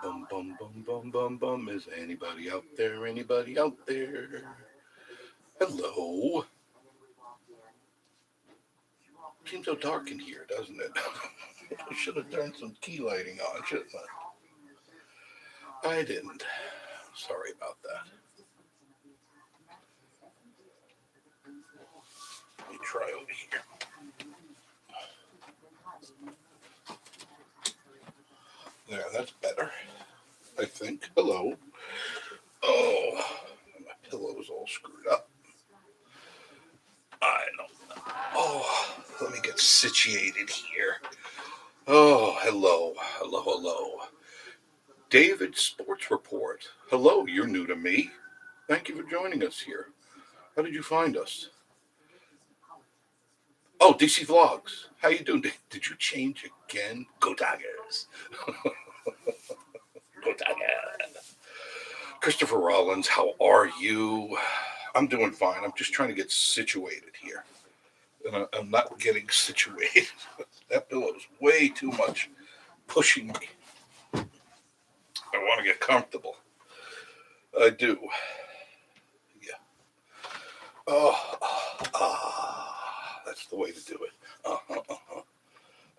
Bum, bum, bum, bum, bum, bum. Is anybody out there? Anybody out there? Hello. Seems so dark in here, doesn't it? I should have turned some key lighting on, shouldn't I? I didn't. Sorry about that. Let me try over here. There, that's better, I think. Hello. Oh, my pillow's all screwed up. I know. Oh, let me get situated here. Oh, hello. Hello, hello. David Sports Report. Hello, you're new to me. Thank you for joining us here. How did you find us? Oh, DC Vlogs. How you doing? Did you change again? Go Tigers. Go Tigers. Christopher Rollins, how are you? I'm doing fine. I'm just trying to get situated here. And I'm not getting situated. That pillow is way too much pushing me. I want to get comfortable. I do. Yeah. That's the way to do it. I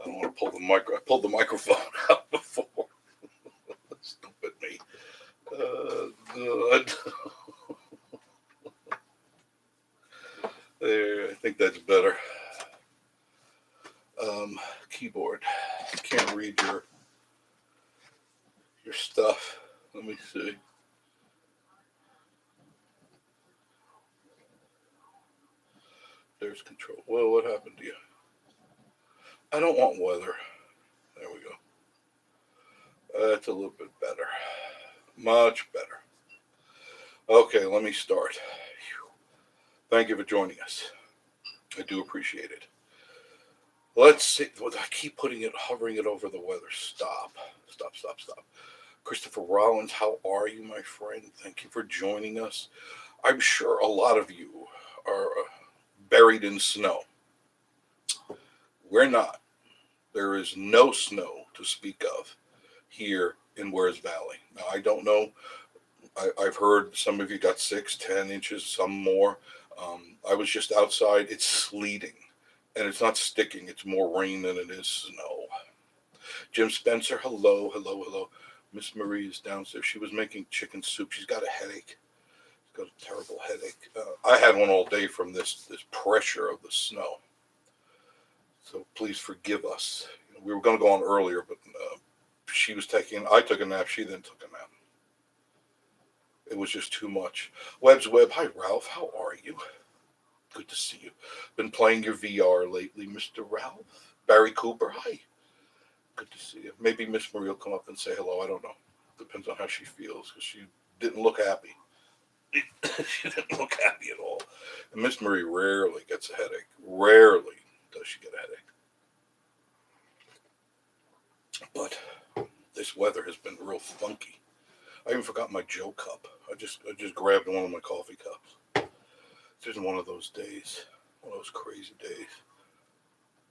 don't want to pull the I pulled the microphone out before. Stupid me. Good. There, I think that's better. Keyboard. Can't read your stuff. Let me see. There's control. Well, what happened to you? I don't want weather. There we go. That's a little bit better. Much better. Okay, let me start. Thank you for joining us. I do appreciate it. Let's see. I keep hovering it over the weather. Stop. Stop, stop, stop. Christopher Rollins, how are you, my friend? Thank you for joining us. I'm sure a lot of you are buried in snow. We're not. There is no snow to speak of here in Wares Valley. Now, I don't know. I've heard some of you got 6, 10 inches, some more. I was just outside. It's sleeting, and it's not sticking. It's more rain than it is snow. Jim Spencer, hello, hello, hello. Miss Marie is downstairs. She was making chicken soup. She's got a headache. She's got a terrible headache. I had one all day from this pressure of the snow. So please forgive us. We were going to go on earlier, but I took a nap. She then took a nap. It was just too much. Webb's Web. Hi, Ralph. How are you? Good to see you. Been playing your VR lately, Mr. Ralph. Barry Cooper. Hi. Good to see you. Maybe Miss Marie will come up and say hello. I don't know. Depends on how she feels because she didn't look happy. She didn't look happy at all. And Miss Marie rarely gets a headache. Rarely does she get a headache. But this weather has been real funky. I even forgot my Joe cup. I just grabbed one of my coffee cups. It's just one of those days. One of those crazy days.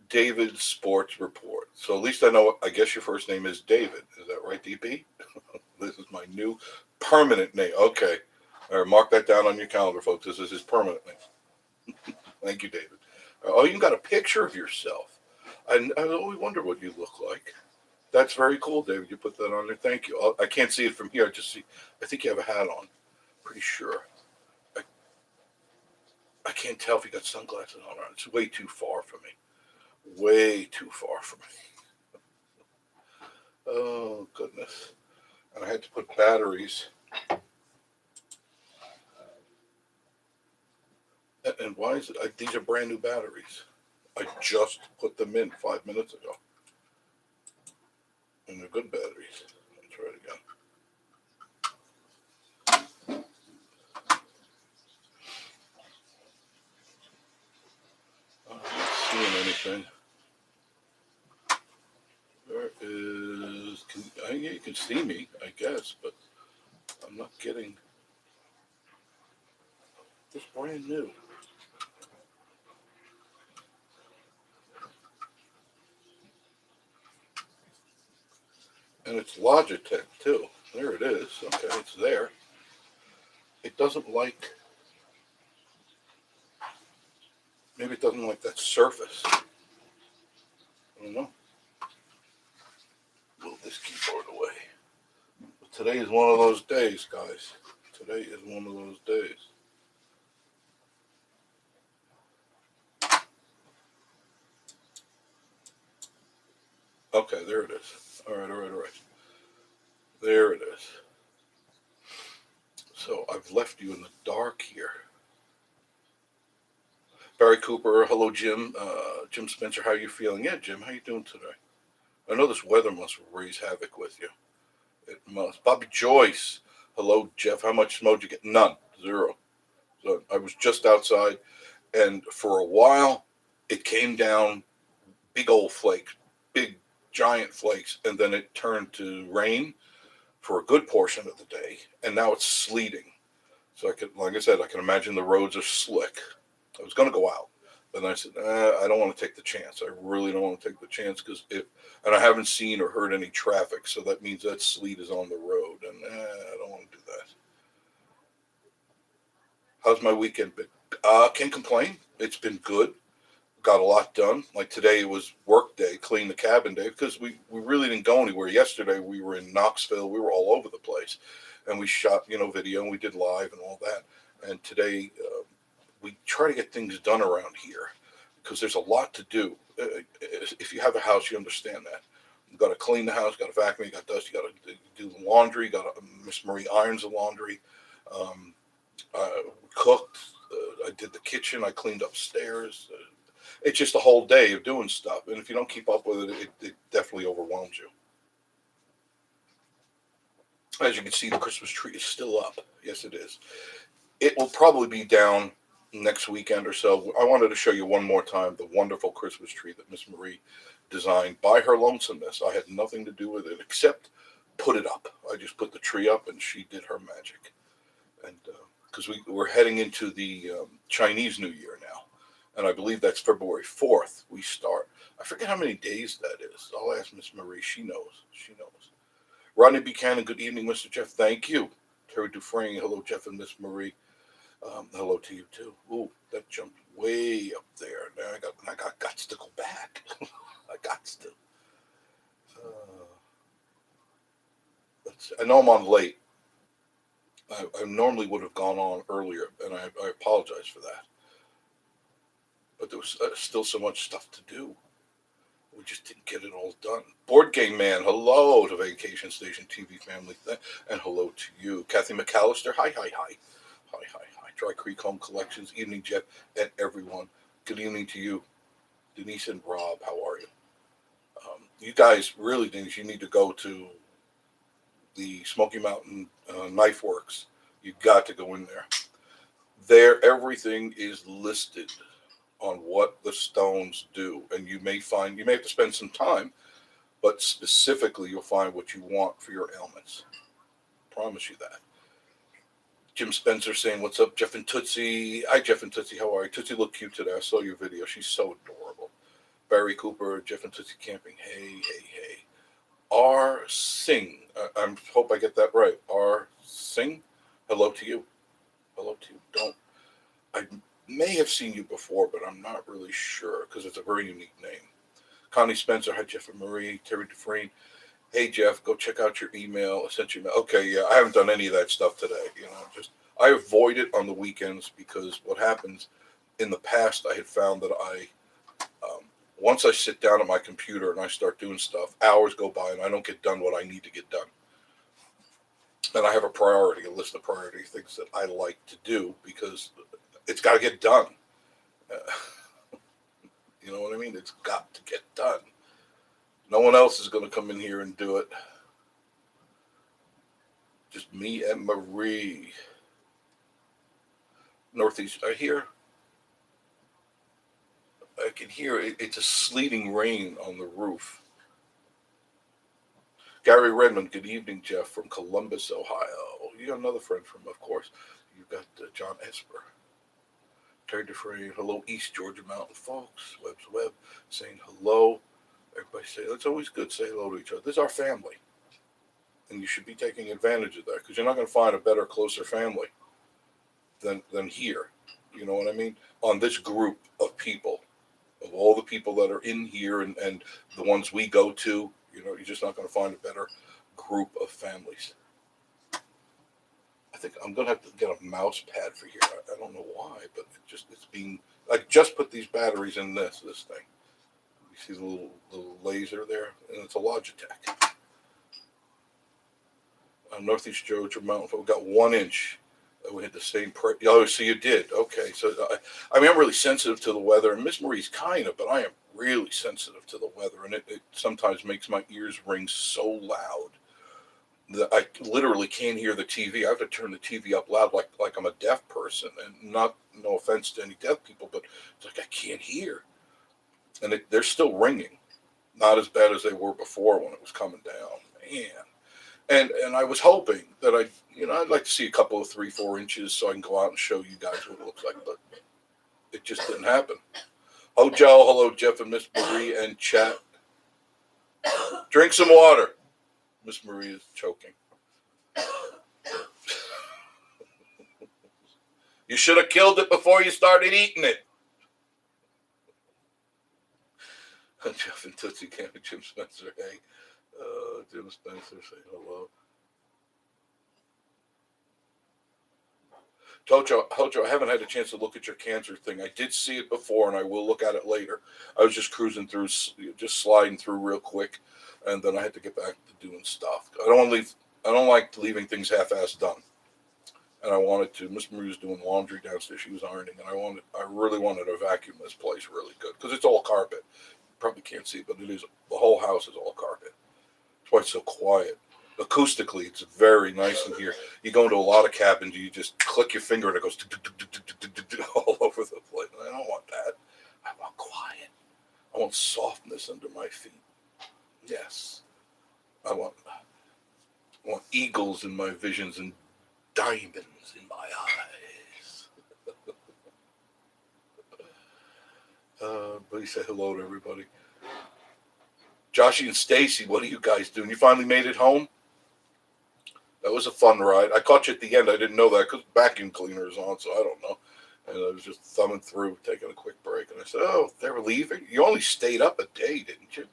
David Sports Report. So at least I know. I guess your first name is David. Is that right, DP? This is my new permanent name. Okay. All right, mark that down on your calendar, folks. This is his permanent name. Thank you, David. Oh, you got a picture of yourself. I always wonder what you look like. That's very cool, David. You put that on there. Thank you. I can't see it from here. I think you have a hat on. Pretty sure. I can't tell if you got sunglasses on. It's way too far for me. Way too far for me. Oh, goodness. And I had to put batteries. And why is it? These are brand new batteries. I just put them in 5 minutes ago. And they're good batteries. Let's try it again. I'm not seeing anything. There is. You can see me, I guess, but I'm not getting this brand new. And it's Logitech too. There it is. Okay, it's there. It doesn't like, maybe it doesn't like that surface. I don't know. Move this keyboard away. But today is one of those days, guys. Today is one of those days. Okay, there it is. All right. There it is. So I've left you in the dark here. Barry Cooper, hello Jim. Jim Spencer, how you feeling? Yeah, Jim, how you doing today? I know this weather must raise havoc with you. It must. Bobby Joyce, hello Jeff. How much snow did you get? None, zero. So I was just outside, and for a while, it came down big old flakes, big giant flakes, and then it turned to rain for a good portion of the day, and now it's sleeting. So I could, like I said, I can imagine the roads are slick. I was going to go out, but then I said, I don't want to take the chance. I really don't want to take the chance because and I haven't seen or heard any traffic, so that means that sleet is on the road, and I don't want to do that. How's my weekend been? Can't complain. It's been good. Got a lot done. Like today was work day, clean the cabin day, because we really didn't go anywhere. Yesterday we were in Knoxville. We were all over the place, and we shot video and we did live and all that. And today we try to get things done around here because there's a lot to do. If you have a house, you understand that. You got to clean the house, got to vacuum, you got dust, you got to do the laundry. Got Miss Marie irons the laundry. Um, Cooked. I did the kitchen. I cleaned upstairs. It's just a whole day of doing stuff, and if you don't keep up with it, it definitely overwhelms you. As you can see, the Christmas tree is still up. Yes, it is. It will probably be down next weekend or so. I wanted to show you one more time the wonderful Christmas tree that Miss Marie designed by her lonesomeness. I had nothing to do with it except put it up. I just put the tree up, and she did her magic. And because we're heading into the Chinese New Year now, and I believe that's February 4th we start. I forget how many days that is. I'll ask Miss Marie. She knows. She knows. Rodney Buchanan, good evening, Mr. Jeff. Thank you. Terry Dufresne, hello, Jeff and Miss Marie. Hello to you too. Ooh, that jumped way up there. Now I got guts to go back. I got to. I know I'm on late. I normally would have gone on earlier, and I apologize for that. But there was still so much stuff to do. We just didn't get it all done. Board Game Man, hello to Vacation Station TV family, and hello to you. Kathy McAllister, hi, hi, hi. Hi, hi, hi. Dry Creek Home Collections, evening, Jeff, and everyone. Good evening to you. Denise and Rob, how are you? You guys really, Denise, you need to go to the Smoky Mountain Knife Works. You got to go in there. There, everything is listed on what the stones do, and you may have to spend some time, but specifically you'll find what you want for your ailments. Promise you that. Jim Spencer saying, "What's up, Jeff and Tootsie?" Hi, Jeff and Tootsie. How are you? Tootsie looked cute today. I saw your video. She's so adorable. Barry Cooper, Jeff and Tootsie camping. Hey, hey, hey. R. Singh. I hope I get that right. R. Singh. Hello to you. Hello to you. I may have seen you before, but I'm not really sure because it's a very unique name. Connie Spencer. Hi, Jeff and Marie. Terry Dufresne. Hey, Jeff, go check out your email. I sent you email. Okay, yeah, I haven't done any of that stuff today. Just I avoid it on the weekends because what happens in the past, I had found that um, once I sit down at my computer and I start doing stuff, hours go by and I don't get done what I need to get done. And I have a list of priority things that I like to do because it's got to get done. You know what I mean? It's got to get done. No one else is going to come in here and do it. Just me and Marie. Northeast, I can hear it. It's a sleeting rain on the roof. Gary Redmond, good evening, Jeff, from Columbus, Ohio. You got another friend from, of course. You got John Esper. Terry Dufresne, hello, East Georgia Mountain folks. Webb's Webb saying hello. Everybody say, it's always good to say hello to each other. This is our family. And you should be taking advantage of that because you're not going to find a better, closer family than here. You know what I mean? On this group of people, of all the people that are in here and the ones we go to, you're just not going to find a better group of families. I think I'm going to have to get a mouse pad for here. I don't know why, but it's being, I just put these batteries in this thing. You see the little laser there? And it's a Logitech. Northeast Georgia Mountain Folk got 1 inch. We had the same. Oh, so you did. Okay. So I mean, I'm really sensitive to the weather, and Miss Marie's kind of, but I am really sensitive to the weather, and it sometimes makes my ears ring so loud that I literally can't hear the TV. I have to turn the TV up loud, like I'm a deaf person, and no offense to any deaf people, but it's like I can't hear, and they're still ringing, not as bad as they were before when it was coming down, man. And I was hoping that I'd like to see a couple of 3-4 inches so I can go out and show you guys what it looks like, but it just didn't happen. Oh, Joe, hello, Jeff and Miss Marie and chat. Drink some water. Miss Marie is choking. You should have killed it before you started eating it. Jeff and Tootsie Camp, Jim Spencer, hey. Jim Spencer, say hello. Hojo, I haven't had a chance to look at your cancer thing. I did see it before, and I will look at it later. I was just cruising through, just sliding through real quick, and then I had to get back to doing stuff. I don't like leaving things half-assed done. And I wanted to. Miss Marie was doing laundry downstairs. She was ironing, and I really wanted to vacuum this place really good because it's all carpet. You probably can't see, but it is. The whole house is all carpet. That's why it's so quiet. Acoustically, it's very nice in here. You go into a lot of cabins, you just click your finger and it goes all over the place. I don't want that. I want quiet. I want softness under my feet. Yes. I want eagles in my visions and diamonds in my eyes. But he said hello to everybody. Joshy and Stacy, what are you guys doing? You finally made it home? That was a fun ride. I caught you at the end. I didn't know that because vacuum cleaner is on, so I don't know. And I was just thumbing through, taking a quick break. And I said, oh, they were leaving? You only stayed up a day, didn't you?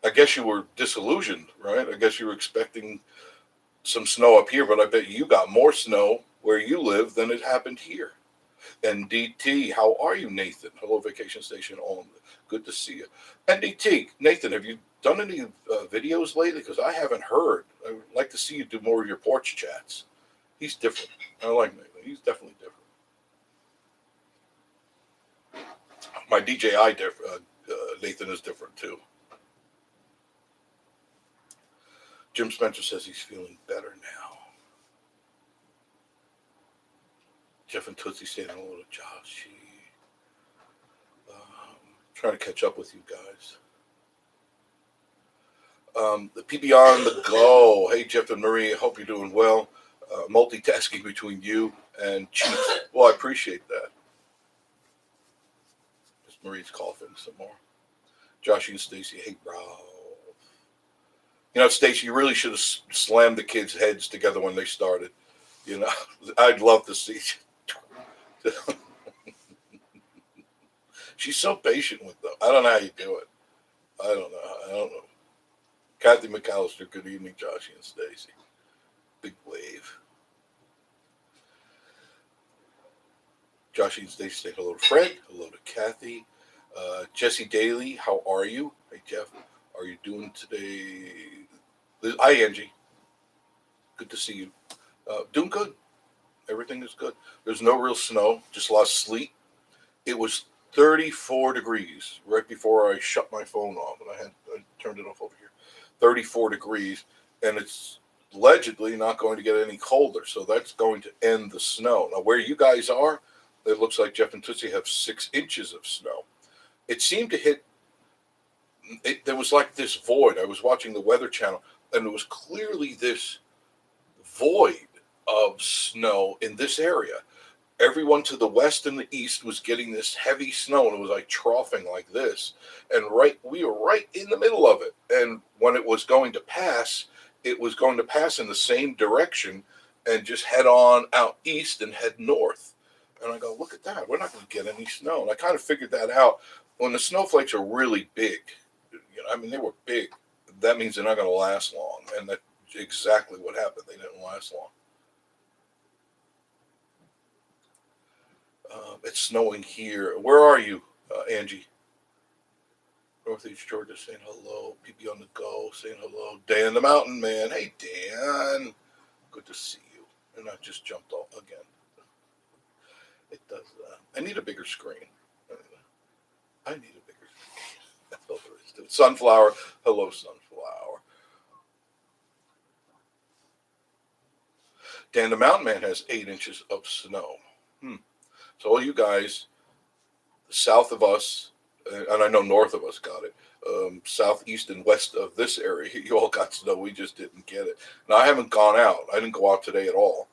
I guess you were disillusioned, right? I guess you were expecting some snow up here, but I bet you got more snow where you live than it happened here. And DT, how are you, Nathan? Hello, Vacation Station on. Good to see you. And DT, Nathan, have you done any videos lately? Because I haven't heard. I would like to see you do more of your porch chats. He's different. I like Nathan. He's definitely different. My DJI Nathan is different too. Jim Spencer says he's feeling better now. Jeff and Tootsie saying hello to Josh. Trying to catch up with you guys. The PB on the go. Hey, Jeff and Marie, I hope you're doing well. Multitasking between you and Chief. Well, I appreciate that. Miss Marie's coughing some more. Josh and Stacy, hey, bro. You know, Stacy, you really should have slammed the kids' heads together when they started. You know, I'd love to see. She's so patient with them. I don't know how you do it. I don't know. Kathy McAllister, good evening, Josh and Stacy. Big wave. Josh and Stacy say hello to Fred. Hello to Kathy. Jesse Daly, how are you? Hey, Jeff. How are you doing today? Hi, Angie. Good to see you. Doing good. Everything is good. There's no real snow, just a lot of sleet. It was 34 degrees right before I shut my phone off, and I turned it off over here. 34 degrees, and it's allegedly not going to get any colder, so that's going to end the snow. Now, where you guys are, it looks like Jeff and Tootsie have 6 inches of snow. It seemed to hit, there was like this void. I was watching the Weather Channel, and it was clearly this void of snow in this area. Everyone to the west and the east was getting this heavy snow, and it was like troughing like this. And we were right in the middle of it. And when it was going to pass, it was going to pass in the same direction and just head on out east and head north. And I go, look at that. We're not going to get any snow. And I kind of figured that out. When the snowflakes are really big, I mean, they were big. That means they're not going to last long. And that's exactly what happened. They didn't last long. It's snowing here. Where are you, Angie? Northeast Georgia saying hello. PB on the go saying hello. Dan the Mountain Man. Hey, Dan. Good to see you. And I just jumped off again. It does that. I need a bigger screen. I need a bigger screen. That's all there is to it. Sunflower. Hello, Sunflower. Dan the Mountain Man has 8 inches of snow. So all you guys south of us, and I know north of us got it, southeast and west of this area, you all got snow. We just didn't get it. Now, I haven't gone out. I didn't go out today at all.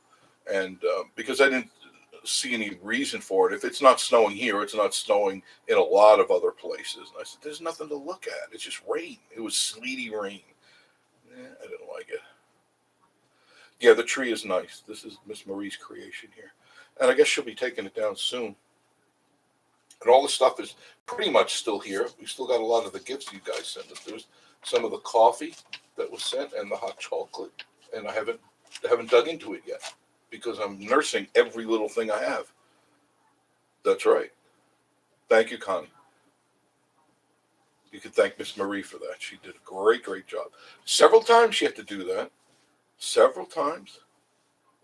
And because I didn't see any reason for it. If it's not snowing here, it's not snowing in a lot of other places. And I said, there's nothing to look at. It's just rain. It was sleety rain. I didn't like it. Yeah, the tree is nice. This is Miss Marie's creation here. And I guess she'll be taking it down soon. And all the stuff is pretty much still here. We still got a lot of the gifts you guys sent us. There's some of the coffee that was sent and the hot chocolate. And I haven't dug into it yet because I'm nursing every little thing I have. That's right. Thank you, Connie. You can thank Miss Marie for that. She did a great, great job. Several times she had to do that. Several times.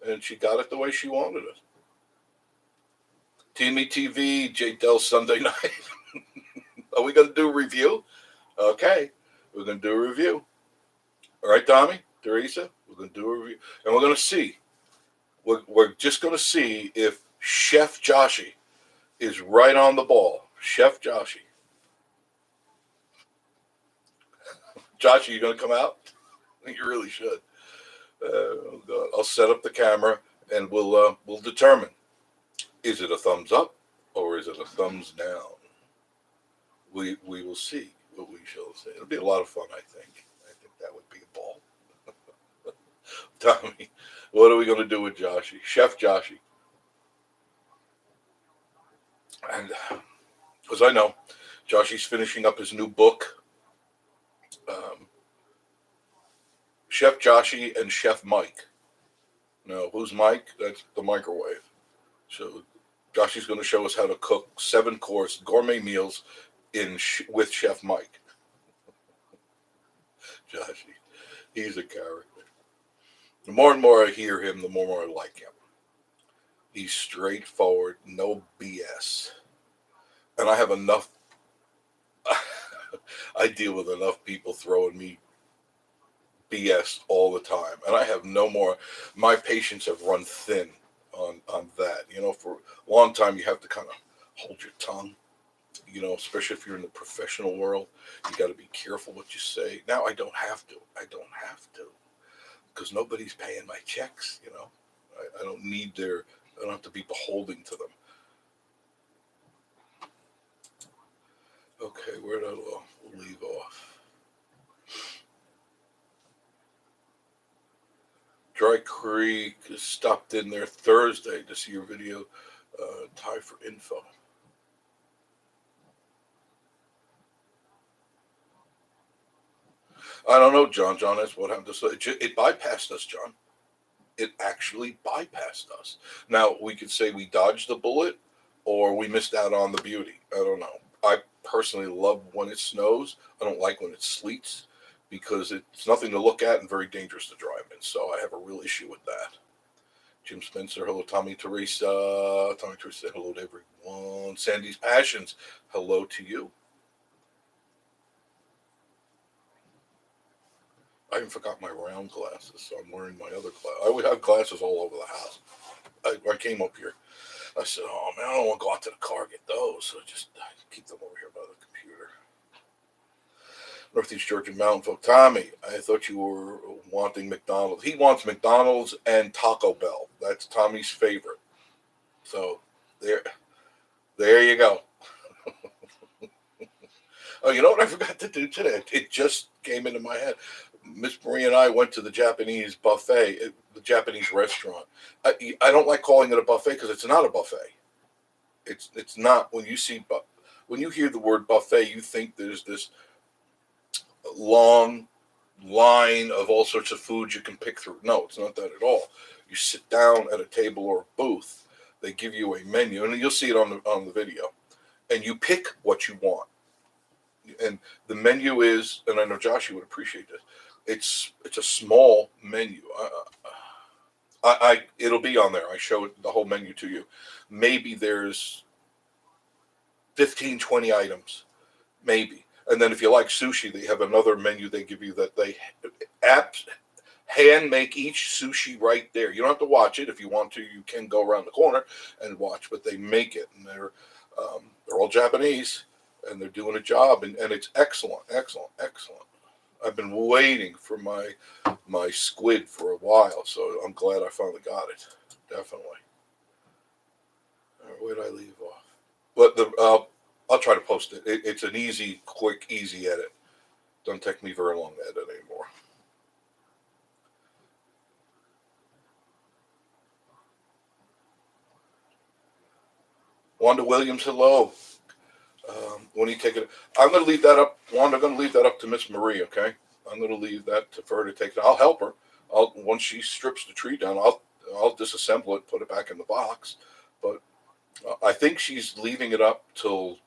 And she got it the way she wanted it. Teamy TV, J. Dell Sunday night. Are we going to do a review? Okay. We're going to do a review. All right, Tommy, Teresa, we're going to do a review. And we're going to see. We're just going to see if Chef Joshi is right on the ball. Chef Joshi. Joshi, you going to come out? I think you really should. Oh God. I'll set up the camera and we'll determine. Is it a thumbs up or is it a thumbs down? We will see what we shall see. It'll be a lot of fun, I think. I think that would be a ball. Tommy, what are we going to do with Joshi? Chef Joshi. And because I know Joshi's finishing up his new book. Chef Joshi and Chef Mike. No, who's Mike? That's the microwave. So Joshi's going to show us how to cook 7-course gourmet meals with Chef Mike. Joshi, he's a character. The more and more I hear him, the more I like him. He's straightforward, no BS. And I have enough, I deal with enough people throwing me BS all the time. And I have no more, my patience have run thin on that. You know, for a long time, you have to kind of hold your tongue, you know, especially if you're in the professional world. You got to be careful what you say. Now I don't have to. Because nobody's paying my checks, you know. I don't need I don't have to be beholden to them. Okay, where did I leave off? Dry Creek stopped in there Thursday to see your video. Tie for info. I don't know, John. John, that's what happened to it bypassed us, John. It actually bypassed us. Now, we could say we dodged the bullet or we missed out on the beauty. I don't know. I personally love when it snows. I don't like when it sleets because it's nothing to look at and very dangerous to drive in. So I have a real issue with that. Jim Spencer, hello, Tommy Teresa. Tommy Teresa, hello to everyone. Sandy's Passions, hello to you. I even forgot my round glasses, so I'm wearing my other glasses. I would have glasses all over the house. I came up here. I said, oh, man, I don't want to go out to the car and get those. So just keep them over here by the computer. Northeast Georgia Mountain Folk. Tommy, I thought you were wanting McDonald's. He wants McDonald's and Taco Bell. That's Tommy's favorite. So there you go. Oh, you know what I forgot to do today? It just came into my head. Miss Marie and I went to the Japanese buffet, the Japanese restaurant. I don't like calling it a buffet because it's not a buffet. It's not. When you hear the word buffet, you think there's this long line of all sorts of foods you can pick through. No, it's not that at all. You sit down at a table or a booth. They give you a menu, and you'll see it on the video, and you pick what you want. And the menu is, and I know Josh, you would appreciate this. It's a small menu. It'll be on there. I show it, the whole menu to you. Maybe there's 15, 20 items, maybe. And then if you like sushi, they have another menu they give you that they hand make each sushi right there. You don't have to watch it. If you want to, you can go around the corner and watch, but they make it, and they're all Japanese, and they're doing a job, and it's excellent, excellent, excellent. I've been waiting for my squid for a while, so I'm glad I finally got it. Definitely. Where did I leave off? But I'll try to post it. It's an easy, quick, easy edit. Doesn't take me very long to edit anymore. Wanda Williams, hello. When you take it, I'm going to leave that up. Wanda, I'm going to leave that up to Miss Marie. Okay, I'm going to leave that for her to take it. I'll help her. Once she strips the tree down, I'll disassemble it, put it back in the box. But I think she's leaving it up till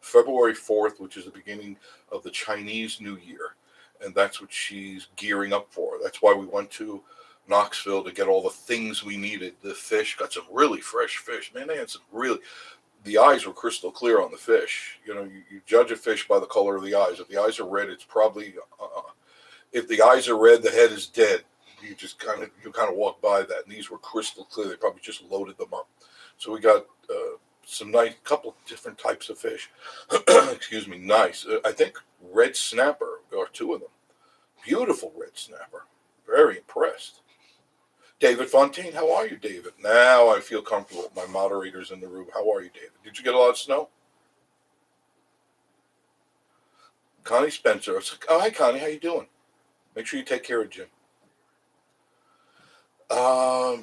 February 4th, which is the beginning of the Chinese New Year, and that's what she's gearing up for. That's why we went to Knoxville to get all the things we needed. The fish, got some really fresh fish. Man, they had some really. The eyes were crystal clear on the fish. You know, you judge a fish by the color of the eyes. If the eyes are red, it's probably. If the eyes are red, the head is dead. You kind of walk by that, and these were crystal clear. They probably just loaded them up. So we got some nice, couple different types of fish. Excuse me, nice. I think red snapper or two of them. Beautiful red snapper. Very impressed. David Fontaine, how are you, David? Now I feel comfortable. My moderator's in the room. How are you, David? Did you get a lot of snow? Connie Spencer. Oh, hi, Connie. How you doing? Make sure you take care of Jim.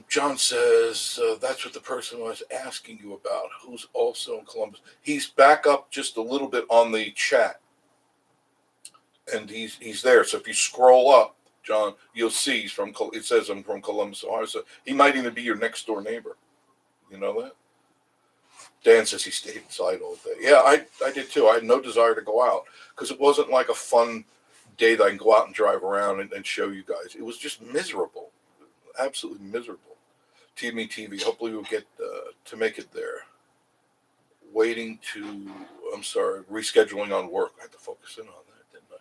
John says, that's what the person was asking you about, who's also in Columbus. He's back up just a little bit on the chat, and he's there. So if you scroll up, John, you'll see it says I'm from Columbus, Ohio. So he might even be your next door neighbor. You know that? Dan says he stayed inside all day. Yeah, I did too. I had no desire to go out because it wasn't like a fun day that I can go out and drive around and show you guys. It was just miserable. Absolutely miserable. TV. Hopefully we'll get to make it there. Rescheduling on work. I had to focus in on that, didn't I?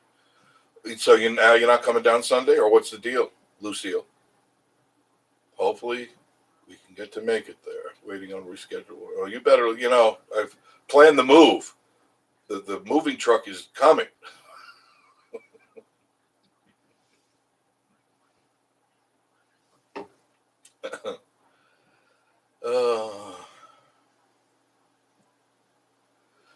So you're not coming down Sunday, or what's the deal, Lucille? Hopefully we can get to make it there. Waiting on reschedule. Oh, you better, I've planned the move. The moving truck is coming.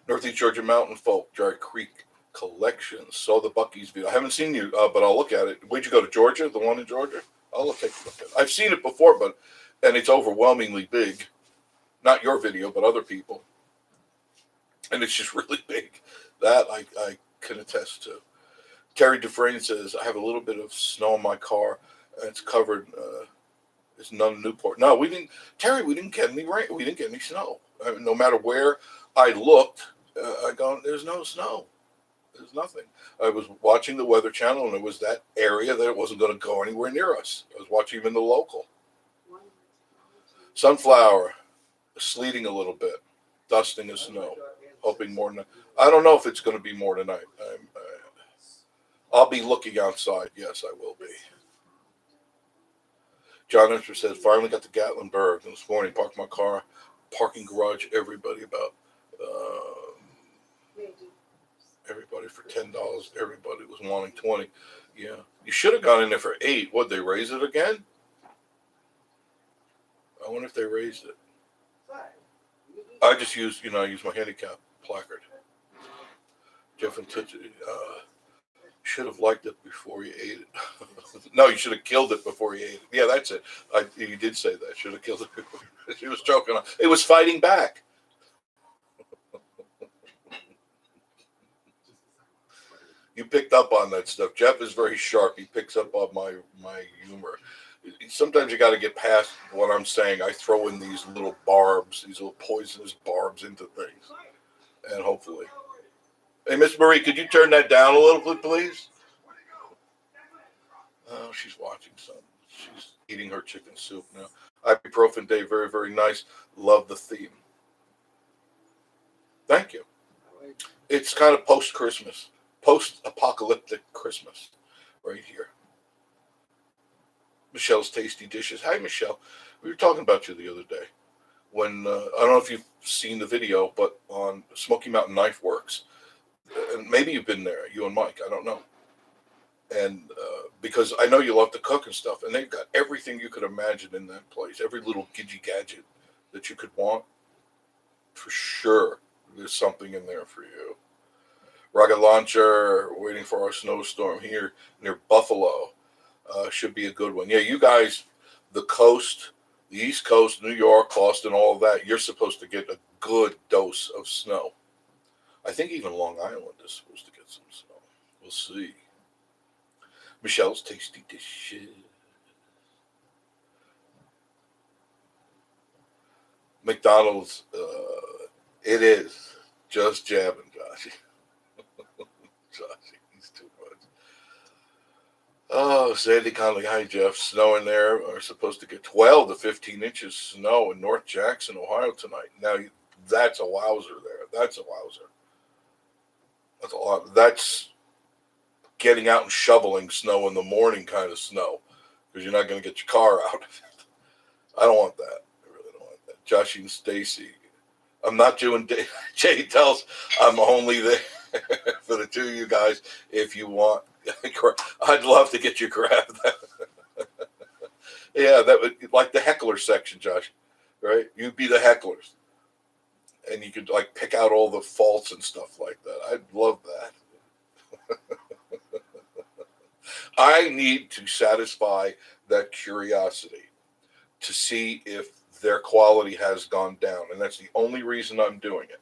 Northeast Georgia Mountain Folk, Dry Creek Collection. Saw the Buc-ee's video. I haven't seen you, but I'll look at it. Where'd you go to Georgia? The one in Georgia? I'll take a look at it. I've seen it before, and it's overwhelmingly big. Not your video, but other people. And it's just really big. That I can attest to. Terry Dufresne says, I have a little bit of snow in my car. It's covered. It's none Newport. No, we didn't. Terry, we didn't get any rain. We didn't get any snow. I mean, no matter where I looked, I go, there's no snow. There's nothing. I was watching the Weather Channel, and it was that area that it wasn't going to go anywhere near us. I was watching even the local. Sunflower, sleeting a little bit, dusting of snow, hoping more. I don't know if it's going to be more tonight. I'll be looking outside. Yes, I will be. John Esther says, finally got to Gatlinburg this morning. Parked my car, parking garage. Everybody for $10. Everybody was wanting 20. Yeah, you should have gone in there for 8. Would they raise it again? I wonder if they raised it. I just used my handicap placard. Jeff and Touch. Should have liked it before you ate it. No, you should have killed it before you ate it. Yeah, that's it. You did say that. Should have killed it before. She was choking on. It was fighting back. You picked up on that stuff. Jeff is very sharp. He picks up on my humor. Sometimes you got to get past what I'm saying. I throw in these little barbs, these little poisonous barbs into things, and hopefully. Hey, Miss Marie, could you turn that down a little bit, please? Oh, she's watching something. She's eating her chicken soup now. Ibuprofen Day, very, very nice. Love the theme. Thank you. It's kind of post-Christmas, post-apocalyptic Christmas right here. Michelle's Tasty Dishes. Hi, Michelle. We were talking about you the other day. When, I don't know if you've seen the video, but on Smoky Mountain Knife Works, and maybe you've been there, you and Mike, I don't know. And because I know you love to cook and stuff, and they've got everything you could imagine in that place, every little gidgy gadget that you could want. For sure, there's something in there for you. Rocket launcher, waiting for our snowstorm here near Buffalo. Should be a good one. Yeah, you guys, the coast, the East Coast, New York, Boston, all of that, you're supposed to get a good dose of snow. I think even Long Island is supposed to get some snow. We'll see. Michelle's Tasty Dishes. McDonald's, it is just jabbing, Joshy. Joshy, he's too much. Oh, Sandy Conley, hi Jeff. Snow in there. Are supposed to get 12 to 15 inches snow in North Jackson, Ohio tonight. Now, that's a wowzer there. That's a wowzer. That's a lot. That's getting out and shoveling snow in the morning kind of snow, because you're not going to get your car out. I don't want that. I really don't want that. Joshie and Stacy. I'm not doing Jay tells I'm only there for the two of you guys if you want. I'd love to get you grabbed. Yeah, that would like the heckler section, Josh. Right? You'd be the hecklers. And you could like pick out all the faults and stuff like that. I'd love that. I need to satisfy that curiosity to see if their quality has gone down. And that's the only reason I'm doing it,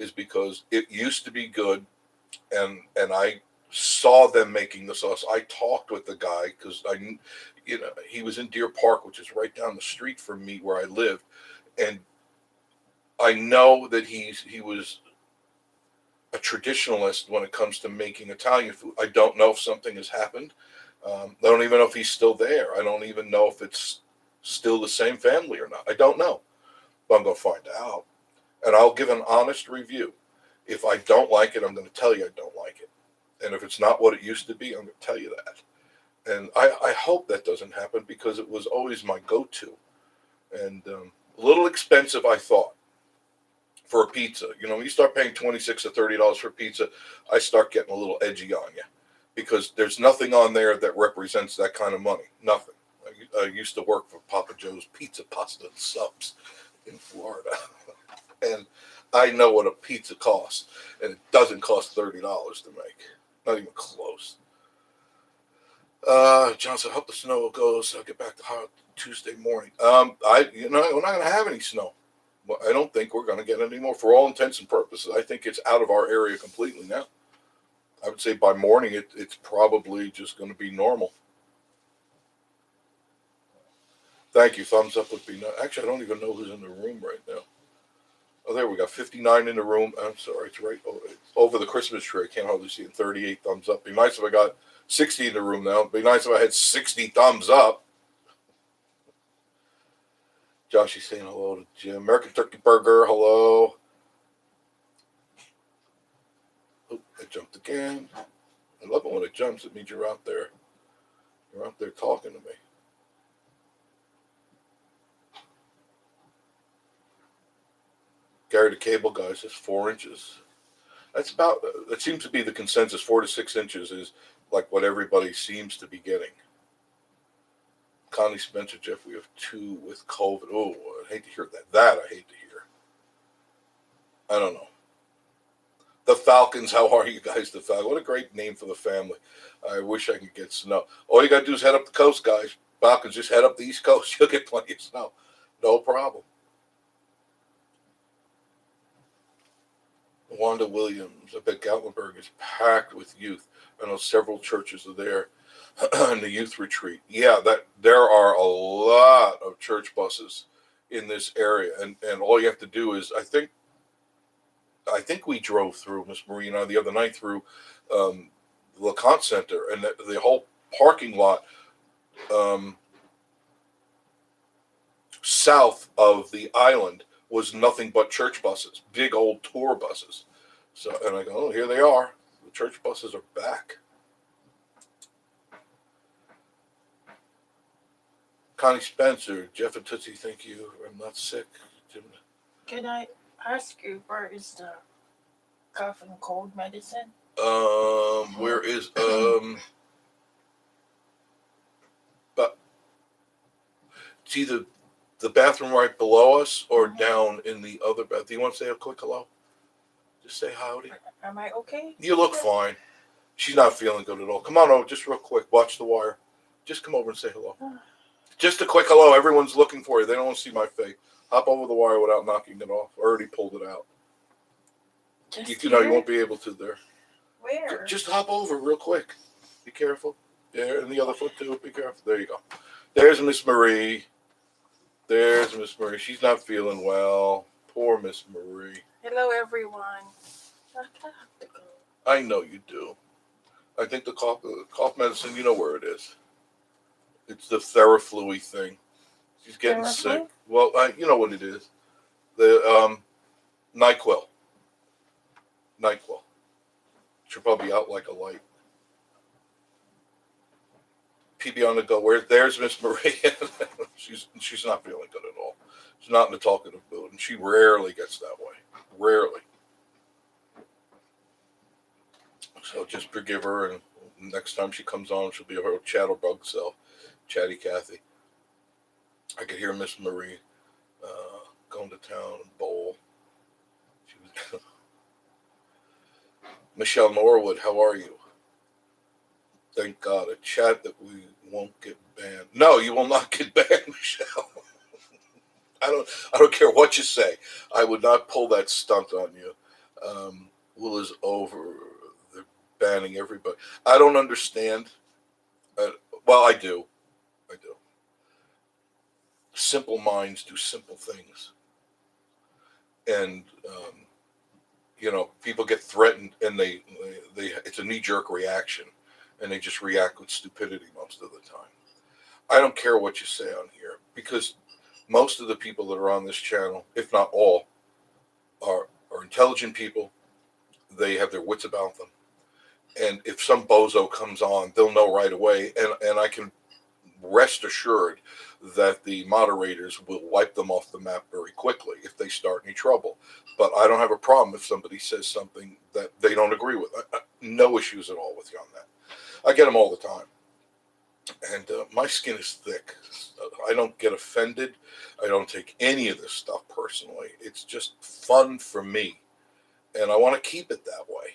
is because it used to be good, and I saw them making the sauce. I talked with the guy because he was in Deer Park, which is right down the street from me where I lived, and I know that he was a traditionalist when it comes to making Italian food. I don't know if something has happened. I don't even know if he's still there. I don't even know if it's still the same family or not. I don't know, but I'm going to find out, and I'll give an honest review. If I don't like it, I'm going to tell you I don't like it, and if it's not what it used to be, I'm going to tell you that. And I hope that doesn't happen, because it was always my go-to, and a little expensive, I thought, for a pizza. When you start paying $26 to $30 for pizza, I start getting a little edgy on you, because there's nothing on there that represents that kind of money. Nothing. I used to work for Papa Joe's Pizza, Pasta, and Subs in Florida, and I know what a pizza costs, and it doesn't cost $30 to make. Not even close. Johnson, I hope the snow goes. I'll get back to hot Tuesday morning. We're not going to have any snow. Well, I don't think we're going to get any more. For all intents and purposes, I think it's out of our area completely now. I would say by morning, it's probably just going to be normal. Thank you. Thumbs up would be nice. Actually, I don't even know who's in the room right now. Oh, there we got 59 in the room. I'm sorry, it's right over the Christmas tree. I can't hardly see it. 38 thumbs up. Be nice if I got 60 in the room now. Be nice if I had 60 thumbs up. Joshie saying hello to Jim. American Turkey Burger, hello. Oh, I jumped again. I love it when it jumps. It means you're out there. You're out there talking to me. Gary the Cable Guy says 4 inches. That's about, that seems to be the consensus. 4 to 6 inches is like what everybody seems to be getting. Connie Spencer, Jeff, we have 2 with COVID. Oh, I hate to hear that. That I hate to hear. I don't know. The Falcons, how are you guys? The Falcons. What a great name for the family. I wish I could get snow. All you got to do is head up the coast, guys. Falcons, just head up the East Coast. You'll get plenty of snow. No problem. Wanda Williams, I bet Gatlinburg is packed with youth. I know several churches are there in the youth retreat. Yeah, that there are a lot of church buses in this area, and all you have to do is I think we drove through, Miss Marie and I, the other night through um, the LeConte Center, and the whole parking lot um, south of the island was nothing but church buses, big old tour buses. So, and I go, oh, here they are. The church buses are back. Connie Spencer, Jeff and Tootsie, thank you. I'm not sick. Can I ask you where is the cough and cold medicine? Where is but it's either the bathroom right below us or down in the other bathroom. Do you want to say a quick hello? Just say howdy. Am I okay? You look fine. She's not feeling good at all. Come on over, just real quick. Watch the wire. Just come over and say hello. Just a quick hello. Everyone's looking for you. They don't want to see my face. Hop over the wire without knocking it off. I already pulled it out. You know you won't be able to there. Where? Just hop over real quick. Be careful. There, and the other foot too. Be careful. There you go. There's Miss Marie. There's Miss Marie. She's not feeling well. Poor Miss Marie. Hello, everyone. I have to go. I know you do. I think the cough medicine, you know where it is. It's the Theraflu thing. She's getting sick. Well, you know what it is. The NyQuil. NyQuil. She'll probably be out like a light. PB on the go. There's Miss Marie. she's not feeling good at all. She's not in the talkative mood, and she rarely gets that way. Rarely. So just forgive her, and next time she comes on, she'll be her chatterbug self, Chatty Cathy. I could hear Miss Marie going to town and bowl. She was Michelle Norwood, how are you? Thank God, a chat that we won't get banned. No, you will not get banned, Michelle. I don't care what you say. I would not pull that stunt on you. Will is over. They're banning everybody. I don't understand. Well, I do. Simple minds do simple things, and people get threatened, and they it's a knee-jerk reaction, and they just react with stupidity most of the time. I don't care what you say on here, because most of the people that are on this channel, if not all, are intelligent people. They have their wits about them, and if some bozo comes on, they'll know right away, and I can rest assured that the moderators will wipe them off the map very quickly if they start any trouble. But I don't have a problem if somebody says something that they don't agree with. No issues at all with you on that. I get them all the time. And my skin is thick. I don't get offended. I don't take any of this stuff personally. It's just fun for me. And I want to keep it that way.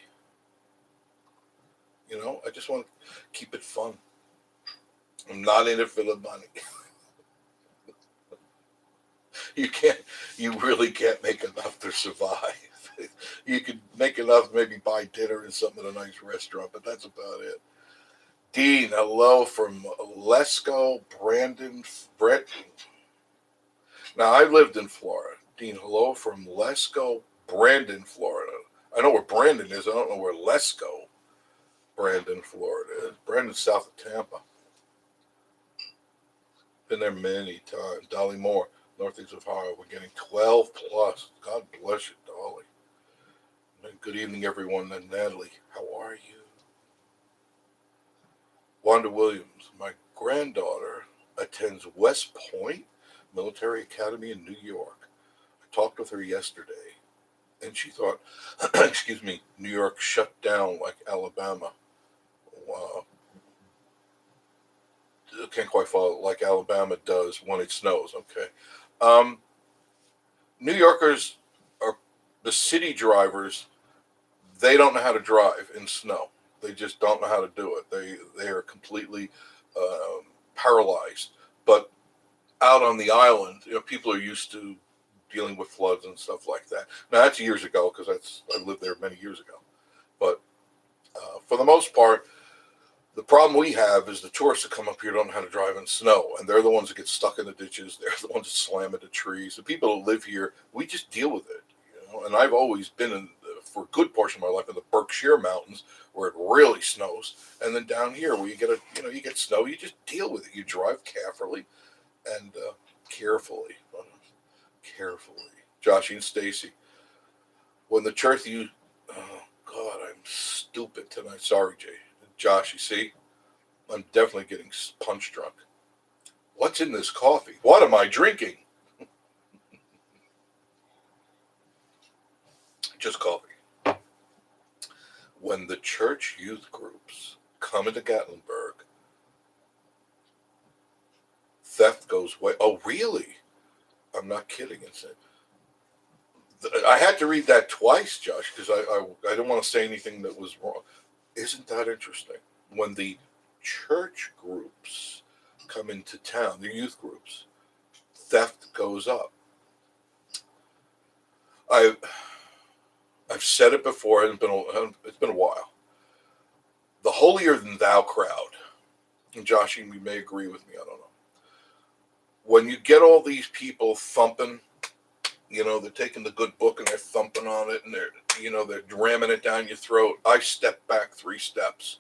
I just want to keep it fun. I'm not in it for the money. You really can't make enough to survive. You could make enough, maybe buy dinner and something at a nice restaurant, but that's about it. Dean, hello from Lesko, Brett. Now, I lived in Florida. Dean, hello from Lesko, Brandon, Florida. I know where Brandon is. I don't know where Lesko, Brandon, Florida is. Brandon's south of Tampa. Been there many times. Dolly Moore, Northeast Ohio. We're getting 12 plus. God bless you, Dolly. Good evening, everyone. And Natalie, how are you? Wanda Williams, my granddaughter attends West Point Military Academy in New York. I talked with her yesterday, and she thought, New York shut down like Alabama. Wow. Can't quite follow it, like Alabama does when it snows. Okay. New Yorkers are the city drivers. they don't know how to drive in snow. They just don't know how to do it. They are completely paralyzed. But out on the island, people are used to dealing with floods and stuff like that. Now that's years ago because I lived there many years ago. But for the most part, the problem we have is the tourists that come up here don't know how to drive in snow, and they're the ones that get stuck in the ditches. They're the ones that slam into trees. The people who live here, we just deal with it. And I've always been for a good portion of my life in the Berkshire Mountains where it really snows, and then down here where you get snow, you just deal with it. You drive carefully and carefully, carefully. Josh and Stacy, when the church oh God, I'm stupid tonight. Sorry, Jay. Josh, you see, I'm definitely getting punch drunk. What's in this coffee? What am I drinking? Just coffee. When the church youth groups come into Gatlinburg, theft goes way. Oh, really? I'm not kidding. I had to read that twice, Josh, because I didn't want to say anything that was wrong. Isn't that interesting? When the church groups come into town, the youth groups, theft goes up. I've said it before. It's been a while. The holier than thou crowd, and Josh, you may agree with me. I don't know. When you get all these people thumping, they're taking the good book and they're thumping on it, and they're ramming it down your throat. I step back 3 steps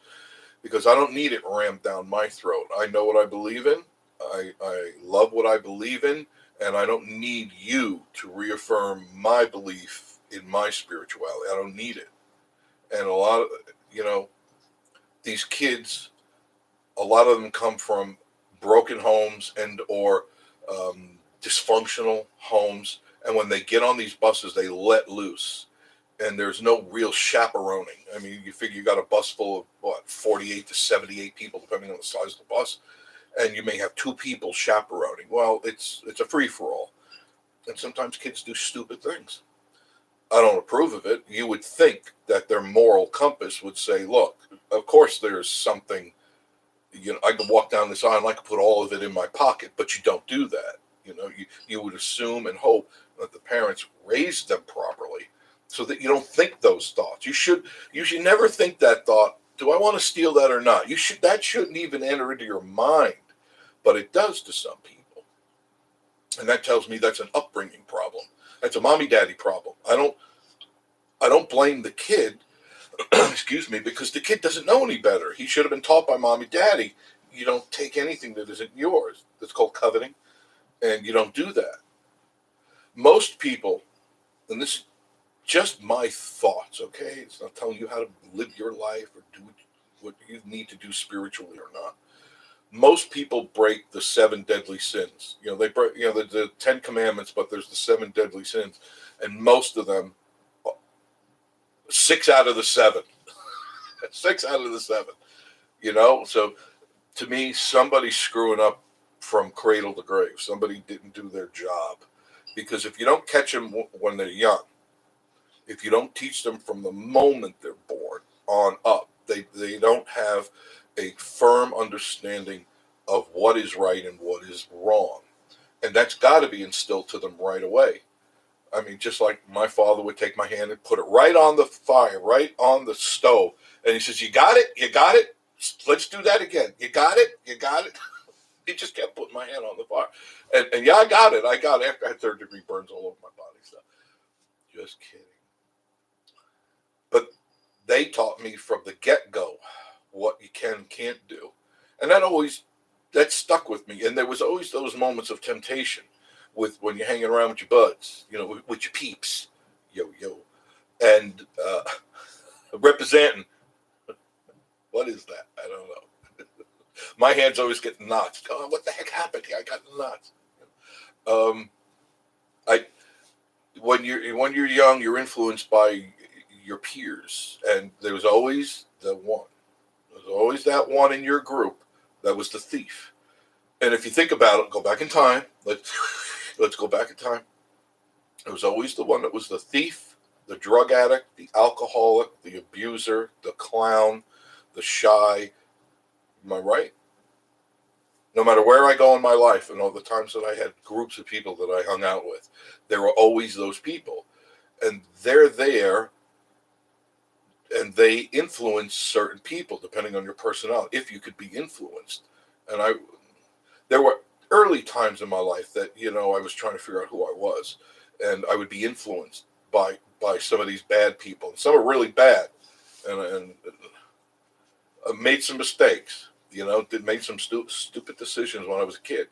because I don't need it rammed down my throat. I know what I believe in. I love what I believe in, and I don't need you to reaffirm my belief in my spirituality. I don't need it. And a lot of, these kids, a lot of them come from broken homes and or dysfunctional homes. And when they get on these buses, they let loose. And there's no real chaperoning. I mean, you figure you got a bus full of 48 to 78 people, depending on the size of the bus, and you may have 2 people chaperoning. Well, it's a free for all, and sometimes kids do stupid things. I don't approve of it. You would think that their moral compass would say, "Look, of course there's something. I could walk down this aisle, I could put all of it in my pocket," but you don't do that. You would assume and hope that the parents raised them properly, so that you don't think those thoughts. You should never think that thought. Do I want to steal that or not? That shouldn't even enter into your mind, but it does to some people, and that tells me that's an upbringing problem. That's a mommy daddy problem. I don't blame the kid, excuse me, because the kid doesn't know any better. He should have been taught by mommy daddy. You don't take anything that isn't yours. That's called coveting, and you don't do that. Most people, and this is just my thoughts, okay? It's not telling you how to live your life or do what you need to do spiritually or not. Most people break the 7 deadly sins. They break, the 10 commandments, but there's the 7 deadly sins, and most of them, 6 out of the 7, 6 out of the 7. So to me, somebody's screwing up from cradle to grave. Somebody didn't do their job, because if you don't catch them when they're young, if you don't teach them from the moment they're born on up, they don't have a firm understanding of what is right and what is wrong. And that's got to be instilled to them right away. I mean, just like my father would take my hand and put it right on the fire, right on the stove. And he says, "You got it? You got it? Let's do that again. You got it? You got it?" He just kept putting my hand on the fire. And yeah, I got it. After I had 3rd-degree burns all over my body. So, just kidding. But they taught me from the get-go what you can and can't do. And that stuck with me. And there was always those moments of temptation when you're hanging around with your buds, with your peeps, yo, and representing. What is that? I don't know. My hands always get knots. Oh, what the heck happened here? I got knots. When you're young, you're influenced by your peers, and there was always the one. There's always that one in your group that was the thief. And if you think about it, go back in time. Let's go back in time. There was always the one that was the thief, The drug addict, the alcoholic, the abuser, the clown, the shy. Am I right? No matter where I go in my life and all the times that I had groups of people that I hung out with, there were always those people. And they're there and they influence certain people depending on your personality, if you could be influenced. And there were early times in my life that, I was trying to figure out who I was. And I would be influenced by some of these bad people. And some are really bad. And I made some mistakes, made some stupid decisions when I was a kid.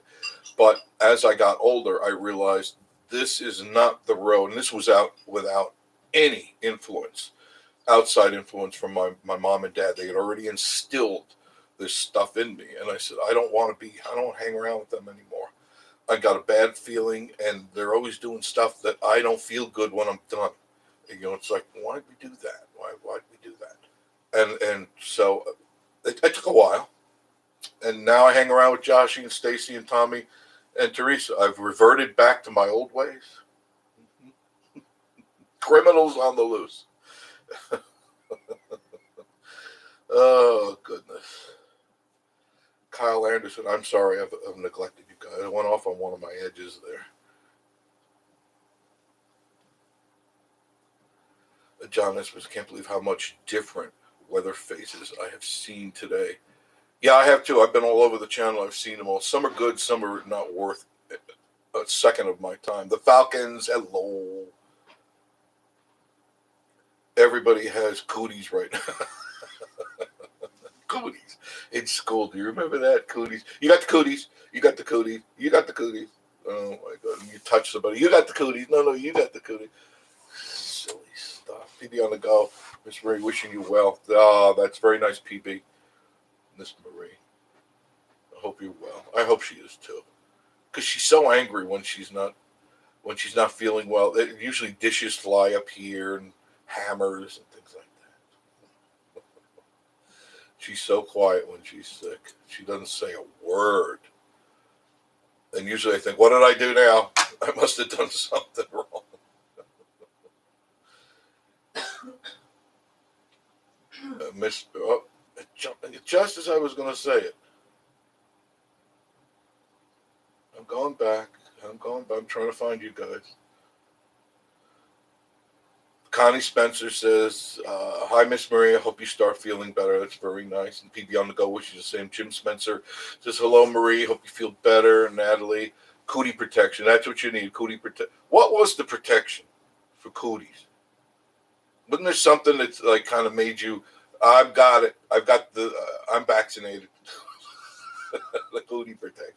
But as I got older, I realized this is not the road. And this was out without any influence, outside influence from my mom and dad. They had already instilled this stuff in me. And I said, I don't want to hang around with them anymore. I got a bad feeling, and they're always doing stuff that I don't feel good when I'm done. It's like, why did we do that? Why did we do that? And so it took a while, and now I hang around with Joshy and Stacy and Tommy and Teresa. I've reverted back to my old ways. Criminals on the loose. Oh goodness. Kyle Anderson, I'm sorry, I've neglected you guys. I went off on one of my edges there. John Esmus, can't believe how much different weather faces I have seen today. Yeah, I have too. I've been all over the channel. I've seen them all. Some are good, some are not worth a second of my time. The Falcons, hello. Everybody has cooties right now. Cooties in school. Do you remember that? Cooties. You got the cooties. You got the cooties. You got the cooties. Oh my God. You touch somebody. You got the cooties. No, you got the cooties. Silly stuff. PB on the go. Miss Marie, wishing you well. Oh, that's very nice, PB. Miss Marie. I hope you're well. I hope she is too. Because she's so angry when she's not feeling well. Usually dishes fly up here and hammers and things like that. She's so quiet when she's sick. She doesn't say a word. And usually I think, what did I do now? I must have done something wrong. Just as I was going to say it. I'm going back. I'm trying to find you guys. Connie Spencer says, hi, Miss Maria. Hope you start feeling better. That's very nice. And PB on the go wishes the same. Jim Spencer says, hello, Marie. Hope you feel better. Natalie, cootie protection. That's what you need, cootie protection. What was the protection for cooties? Wasn't there something that's like kind of made you, I've got it. I'm vaccinated. The cootie protection.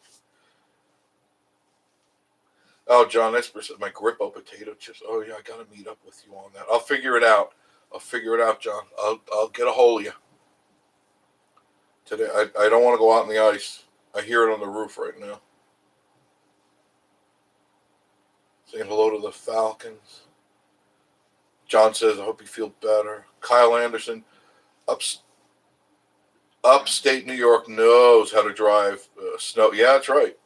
Oh, John Esper said my Grippo potato chips. Oh yeah, I gotta meet up with you on that. I'll figure it out. John. I'll get a hold of you today. I don't want to go out in the ice. I hear it on the roof right now. Saying hello to the Falcons. John says, I hope you feel better. Kyle Anderson, upstate New York knows how to drive snow. Yeah, that's right.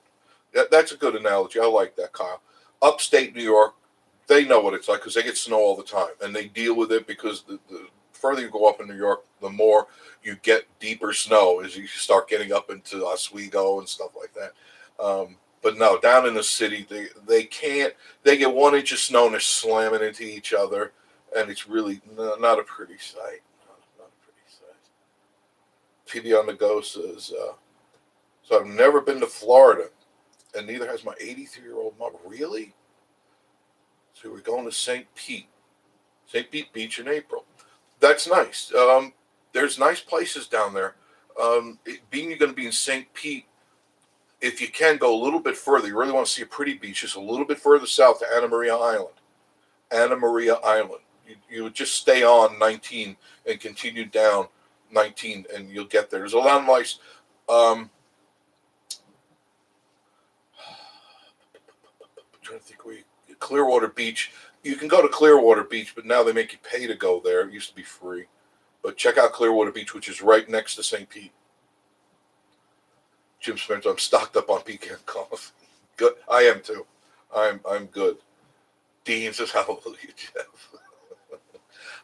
That's a good analogy. I like that, Kyle. Upstate New York, they know what it's like because they get snow all the time, and they deal with it because the further you go up in New York, the more you get deeper snow as you start getting up into Oswego and stuff like that. But no, down in the city, they can't. They get 1 inch of snow and they're slamming into each other, and it's really not a pretty sight. Not a pretty sight. PD on the go says, so I've never been to Florida, and neither has my 83-year-old mom. Really? So we're going to St. Pete Beach in April. That's nice. There's nice places down there. Being you're going to be in St. Pete, if you can go a little bit further, you really want to see a pretty beach, just a little bit further south to Anna Maria Island. You would just stay on 19 and continue down 19, and you'll get there. There's a lot of nice. I'm trying to think Clearwater Beach. You can go to Clearwater Beach, but now they make you pay to go there. It used to be free. But check out Clearwater Beach, which is right next to St. Pete. Jim Spencer, I'm stocked up on pecan coffee. Good. I am too. I'm good. Dean says, hallelujah, Jeff.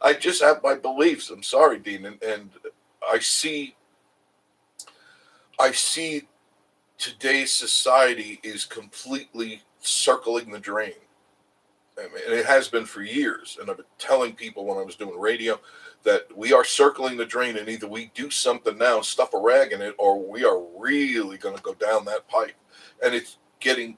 I just have my beliefs. I'm sorry, Dean, and I see I see today's society is completely circling the drain. I mean, and it has been for years. And I've been telling people when I was doing radio that we are circling the drain, and either we do something now, stuff a rag in it, or we are really going to go down that pipe. And it's getting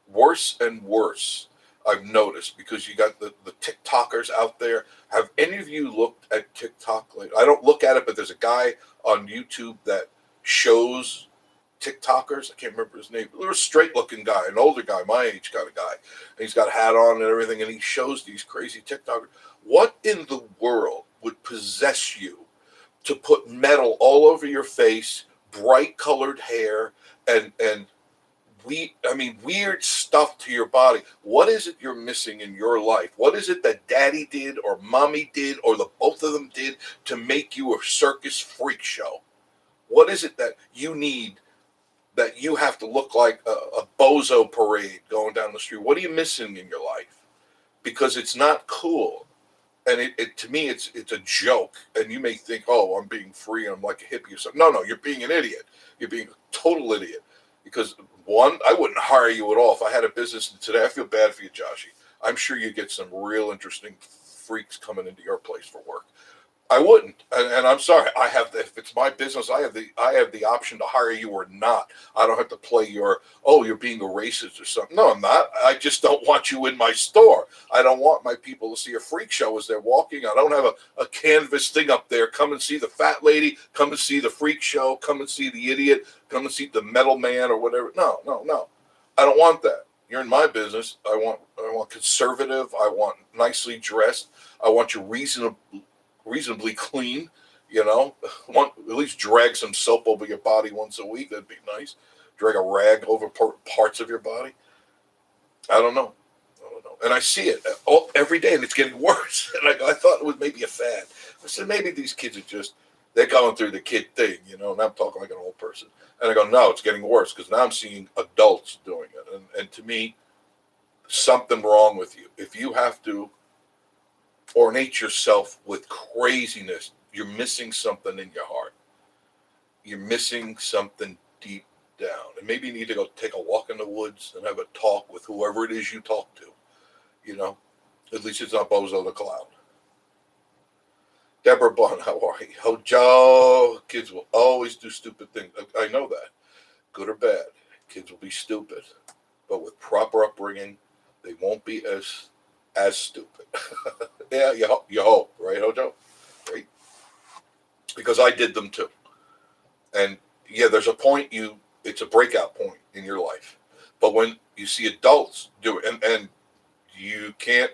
worse and worse. I've noticed because you got the TikTokers out there. Have any of you looked at TikTok? Like, I don't look at it, but there's a guy on YouTube that shows TikTokers. I can't remember his name. They're a straight looking guy, an older guy, my age kind of guy. And he's got a hat on and everything, and he shows these crazy TikTokers. What in the world would possess you to put metal all over your face, bright colored hair, and weird stuff to your body? What is it you're missing in your life? What is it that daddy did or mommy did or the both of them did to make you a circus freak show? What is it that you need that you have to look like a bozo parade going down the street? What are you missing in your life? Because it's not cool. And it to me, it's a joke. And you may think, oh, I'm being free and I'm like a hippie or something. No, you're being an idiot. You're being a total idiot. Because one, I wouldn't hire you at all. If I had a business today, I feel bad for you, Joshy. I'm sure you get some real interesting freaks coming into your place for work. I wouldn't, and I'm sorry. I have if it's my business, I have the option to hire you or not. I don't have to play you're being a racist or something. No, I'm not. I just don't want you in my store. I don't want my people to see a freak show as they're walking. I don't have a canvas thing up there. Come and see the fat lady. Come and see the freak show. Come and see the idiot. Come and see the metal man or whatever. No. I don't want that. You're in my business. I want conservative. I want nicely dressed. I want you reasonably clean, want at least drag some soap over your body once a week. That'd be nice. Drag a rag over parts of your body. I don't know. And I see it every day, and it's getting worse. And I thought it was maybe a fad. I said, maybe these kids they're going through the kid thing, and I'm talking like an old person. And I go, no, it's getting worse because now I'm seeing adults doing it. And to me, something wrong with you. If you have to ornate yourself with craziness, you're missing something in your heart. You're missing something deep down. And maybe you need to go take a walk in the woods and have a talk with whoever it is you talk to. At least it's not Bozo the Clown. Deborah Bunn, how are you? Oh, Joe, kids will always do stupid things. I know that. Good or bad, kids will be stupid. But with proper upbringing, they won't be as stupid. Yeah, you hope, right, Hojo? Right? Because I did them too. And yeah, there's a point it's a breakout point in your life. But when you see adults do it, and you can't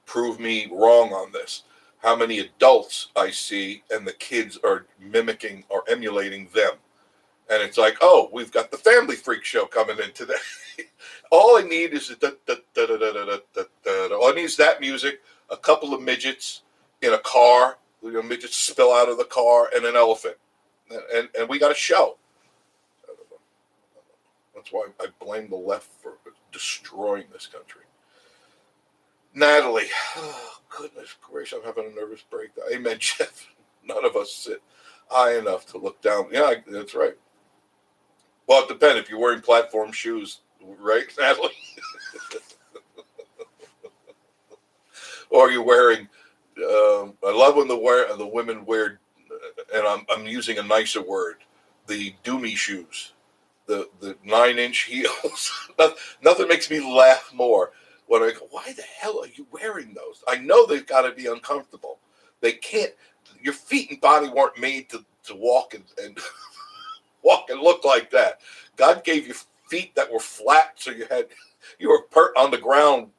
prove me wrong on this, how many adults I see and the kids are mimicking or emulating them. And it's like, oh, we've got the family freak show coming in today. All I need is all I need is that music, a couple of midgets in a car, midgets spill out of the car, and an elephant, and we got a show. That's why I blame the left for destroying this country. Natalie, oh, goodness gracious, I'm having a nervous breakdown. Amen, Jeff. None of us sit high enough to look down. Yeah, that's right. Well, it depends if you're wearing platform shoes, right, Natalie? Or you're wearing. I love when the women wear, and I'm using a nicer word, the doomy shoes, the 9-inch heels. Nothing makes me laugh more when I go, why the hell are you wearing those? I know they've got to be uncomfortable. They can't. Your feet and body weren't made to walk and walk and look like that. God gave you feet that were flat, so you were on the ground,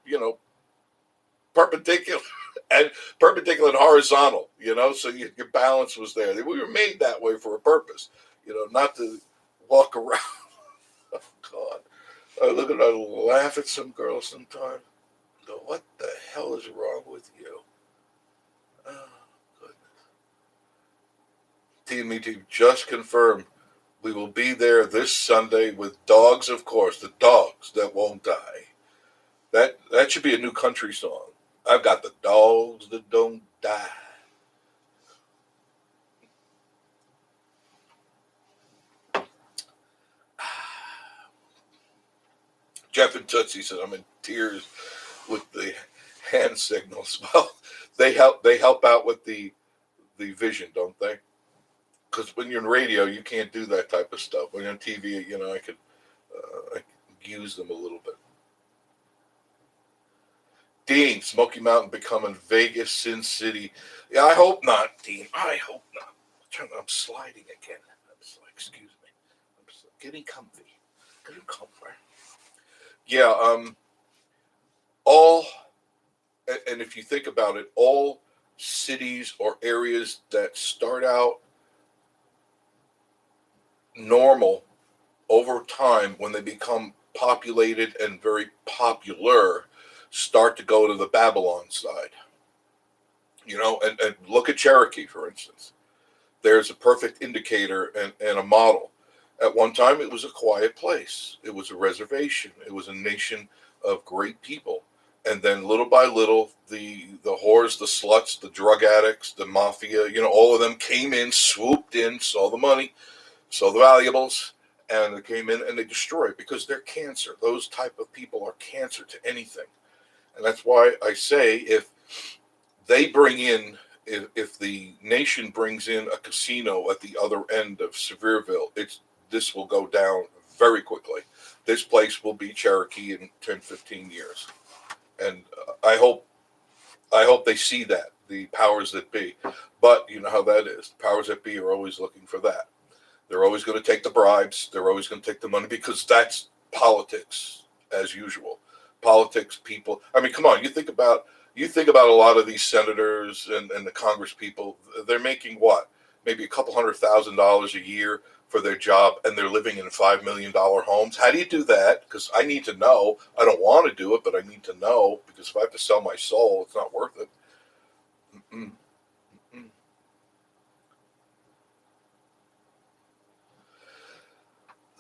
perpendicular and horizontal, so your balance was there. We were made that way for a purpose, not to walk around. Oh, God. I look at I laugh at some girls sometimes. Go, what the hell is wrong with you? Oh, goodness. Team just confirmed we will be there this Sunday with Dogs, of course, the dogs that won't die. That should be a new country song. I've got the dogs that don't die. Jeff and Tootsie said I'm in tears with the hand signals. Well, they help out with the vision, don't they? Because when you're in radio, you can't do that type of stuff. When you're on TV, I could use them a little bit. Dean, Smoky Mountain becoming Vegas, Sin City. Yeah, I hope not, Dean. I hope not. I'm sliding again. Excuse me. I'm getting comfy. Getting comfort. Yeah. All, and if you think about it, all cities or areas that start out normal over time, when they become populated and very popular, start to go to the Babylon side. And look at Cherokee, for instance. There's a perfect indicator and a model. At one time, it was a quiet place. It was a reservation. It was a nation of great people. And then little by little, the whores, the sluts, the drug addicts, the mafia, all of them came in, swooped in, saw the money, saw the valuables, and they came in and they destroyed because they're cancer. Those type of people are cancer to anything. And that's why I say they bring in, if the nation brings in a casino at the other end of Sevierville, this will go down very quickly. This place will be Cherokee in 10, 15 years. And I hope they see that, the powers that be. But you know how that is. The powers that be are always looking for that. They're always going to take the bribes. They're always going to take the money because that's politics as usual. Politics, people. I mean, come on. You think about a lot of these senators and the Congress people. They're making what? Maybe a couple $100,000 a year for their job, and they're living in $5 million homes. How do you do that? Because I need to know. I don't want to do it, but I need to know because if I have to sell my soul, it's not worth it. Mm-mm.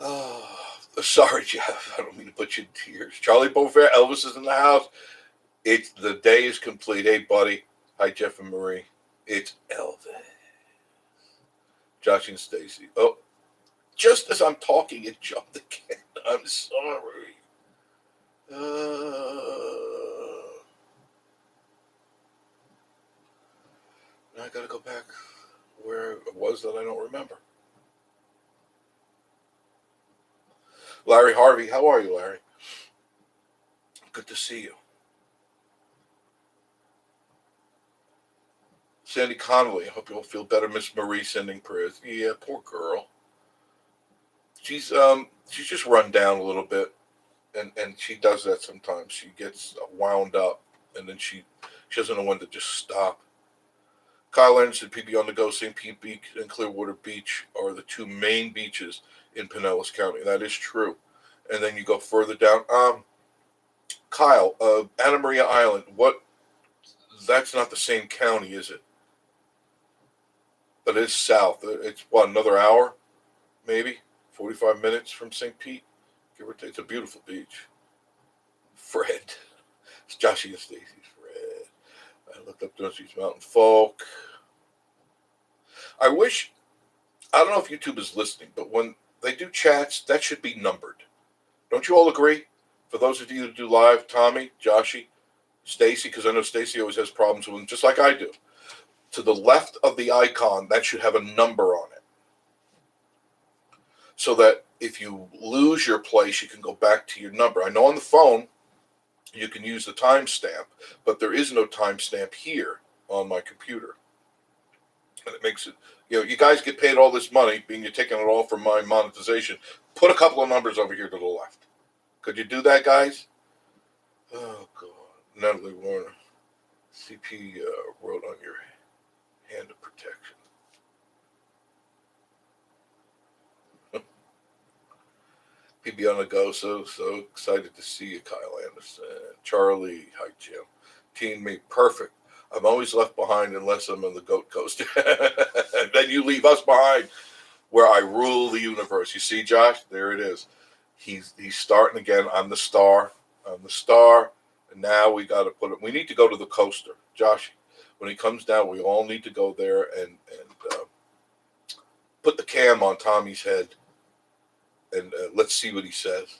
Oh, sorry, Jeff. I don't mean to put you in tears. Charlie Beaufair, Elvis is in the house. The day is complete. Hey, buddy. Hi, Jeff and Marie. It's Elvis. Josh and Stacy. Oh, just as I'm talking, it jumped again. I'm sorry. Now I gotta go back where it was that I don't remember. Larry Harvey, how are you, Larry? Good to see you. Sandy Connolly, I hope you'll feel better. Miss Marie sending prayers. Yeah, poor girl. She's just run down a little bit, and she does that sometimes. She gets wound up, and then she doesn't know when to just stop. Kyle Anderson, PB on the go, St. Pete Beach and Clearwater Beach are the two main beaches in Pinellas County. That is true. And then you go further down. Kyle, Anna Maria Island. What? That's not the same county, is it? But it's south. It's what, another hour, maybe 45 minutes from St. Pete, give or take. It's a beautiful beach. Fred, it's Joshy and Stacy's Fred. I looked up Dunsty's Mountain Folk. I don't know if YouTube is listening, but when they do chats, that should be numbered. Don't you all agree? For those of you who do live, Tommy, Joshy, Stacy, because I know Stacy always has problems with them, just like I do. To the left of the icon, that should have a number on it. So that if you lose your place, you can go back to your number. I know on the phone, you can use the timestamp, but there is no timestamp here on my computer. And it makes it, you guys get paid all this money, being you're taking it all from my monetization. Put a couple of numbers over here to the left. Could you do that, guys? Oh, God. Natalie Warner. CP wrote on your hand of protection. PB on the go. So excited to see you, Kyle Anderson. Charlie. Hi, Jim. Teammate. Perfect. I'm always left behind unless I'm on the Goat Coast. And then you leave us behind where I rule the universe. You see, Josh? There it is. He's starting again. I'm the star. I'm the star. And now we got to put it. We need to go to the coaster, Josh. When he comes down, we all need to go there and put the cam on Tommy's head, and let's see what he says.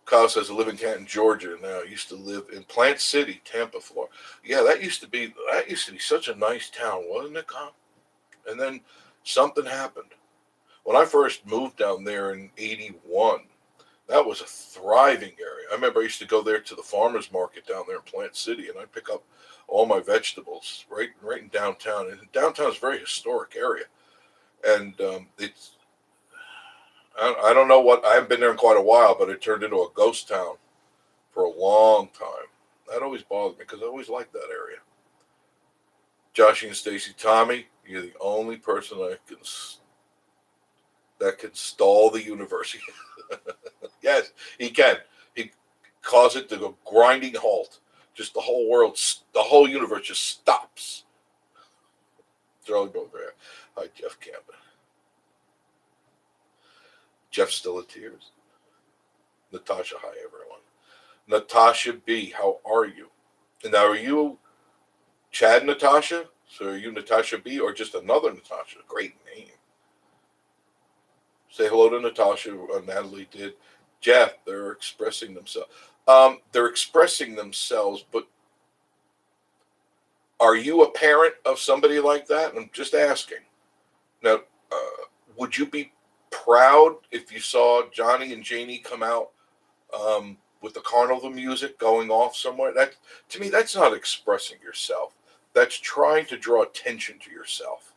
Kyle says, I live in Canton, Georgia now. I used to live in Plant City, Tampa, Florida. Yeah, that used to be such a nice town, wasn't it, Kyle? And then something happened. When I first moved down there in '81, that was a thriving area. I remember I used to go there to the farmers market down there in Plant City, and I'd pick up all my vegetables right in downtown. And downtown is a very historic area, and I don't know what, I haven't been there in quite a while, but it turned into a ghost town for a long time. That always bothered me because I always liked that area. Josh and Stacy, Tommy, you're the only person that can stall the universe. Yes, he can. He cause it to go grinding halt. Just the whole world, the whole universe just stops. Charlie Bogart. Hi, Jeff Campbell. Jeff's still in tears. Natasha, hi everyone. Natasha B, how are you? And now, are you Chad Natasha? So are you Natasha B or just another Natasha? Great name. Say hello to Natasha. Natalie did. Jeff, they're expressing themselves. They're expressing themselves, but are you a parent of somebody like that? I'm just asking. Now, would you be proud if you saw Johnny and Janie come out with the carnival music going off somewhere? That, to me, that's not expressing yourself. That's trying to draw attention to yourself.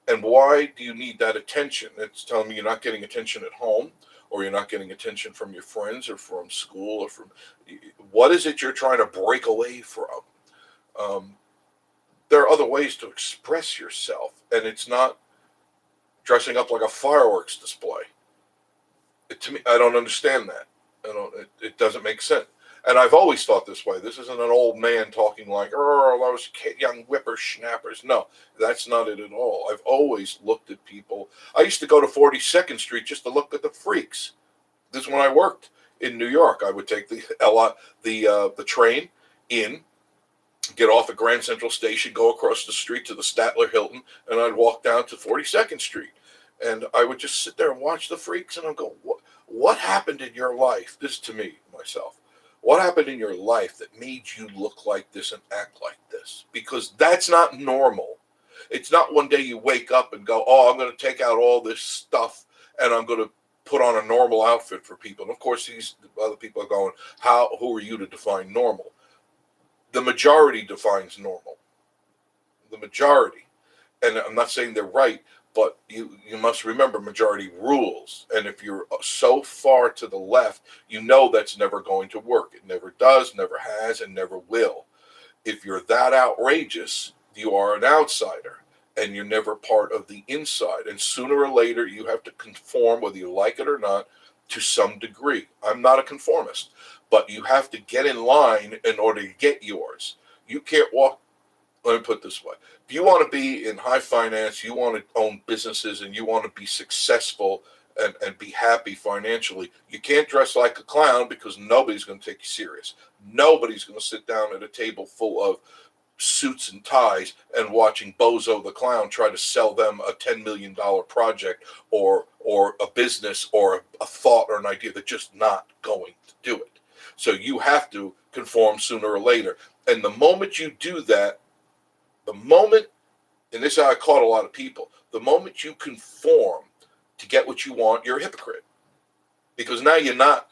And why do you need that attention? It's telling me you're not getting attention at home, or you're not getting attention from your friends or from school, or from, what is it you're trying to break away from? There are other ways to express yourself, and it's not dressing up like a fireworks display. To me, I don't understand that. It doesn't make sense. And I've always thought this way. This isn't an old man talking like, oh, those young whippersnappers. No, that's not it at all. I've always looked at people. I used to go to 42nd Street just to look at the freaks. This is when I worked in New York. I would take the train in, get off at Grand Central Station, go across the street to the Statler Hilton, and I'd walk down to 42nd Street. And I would just sit there and watch the freaks, and I'd go, what happened in your life? This is to me, myself. What happened in your life that made you look like this and act like this? Because that's not normal. It's not one day you wake up and go, oh, I'm going to take out all this stuff and I'm going to put on a normal outfit for people. And of course, these other people are going, who are you to define normal? The majority defines normal. The majority. And I'm not saying they're right, but you must remember majority rules. And if you're so far to the left, you know that's never going to work. It never does, never has, and never will. If you're that outrageous, you are an outsider, and you're never part of the inside. And sooner or later, you have to conform, whether you like it or not, to some degree. I'm not a conformist, but you have to get in line in order to get yours. You can't walk. Let me put it this way. If you want to be in high finance, you want to own businesses, and you want to be successful and be happy financially, you can't dress like a clown because nobody's going to take you serious. Nobody's going to sit down at a table full of suits and ties and watching Bozo the Clown try to sell them a $10 million project or a business or a thought or an idea. They're just not going to do it. So you have to conform sooner or later. And the moment you do that, and this is how I caught a lot of people, the moment you conform to get what you want, you're a hypocrite. Because now you're not,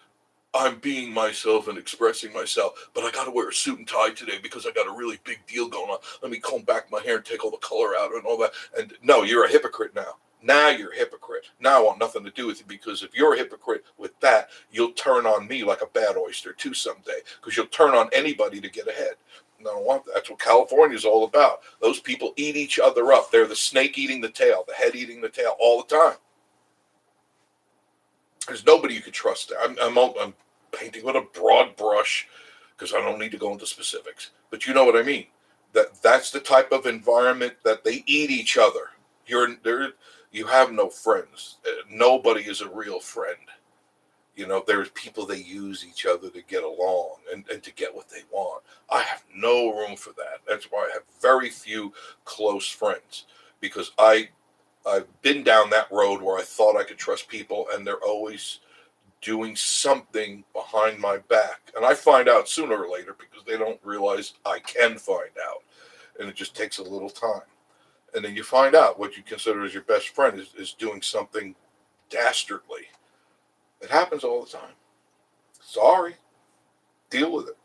I'm being myself and expressing myself, but I got to wear a suit and tie today because I got a really big deal going on. Let me comb back my hair and take all the color out and all that. And no, you're a hypocrite now. Now you're a hypocrite. Now I want nothing to do with you, because if you're a hypocrite with that, you'll turn on me like a bad oyster too someday, because you'll turn on anybody to get ahead. And I don't want that. That's what California is all about. Those people eat each other up. They're the snake eating the tail, the head eating the tail all the time. There's nobody you can trust there. I'm painting with a broad brush because I don't need to go into specifics. But you know what I mean. That's the type of environment that they eat each other. You have no friends. Nobody is a real friend. There's people, they use each other to get along and to get what they want. I have no room for that. That's why I have very few close friends, because I've been down that road where I thought I could trust people, and they're always doing something behind my back. And I find out sooner or later because they don't realize I can find out. And it just takes a little time. And then you find out what you consider as your best friend is doing something dastardly. It happens all the time. Sorry. Deal with it.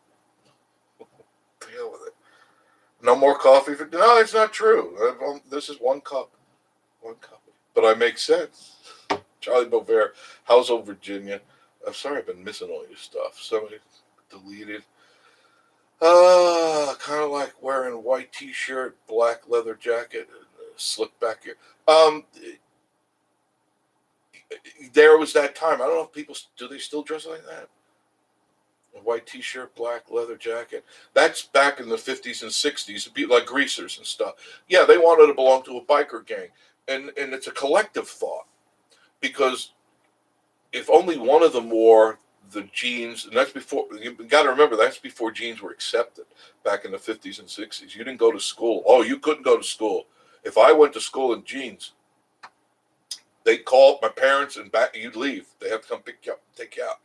Deal with it. No more coffee for. No, it's not true. This is one cup. One cup. But I make sense. Charlie Bovera, Household, Virginia. I'm sorry I've been missing all your stuff. Somebody deleted. Kind of like wearing white t-shirt, black leather jacket, slick back here. There was that time. I don't know if people, do they still dress like that? A white t-shirt, black leather jacket. That's back in the 50s and 60s. It'd be like greasers and stuff. Yeah, they wanted to belong to a biker gang. And it's a collective thought. Because if only one of them wore the jeans, and that's before, you got to remember, that's before jeans were accepted back in the 50s and 60s. You didn't go to school. Oh, you couldn't go to school. If I went to school in jeans, they'd call my parents and back, you'd leave. They have to come pick you up, take you out.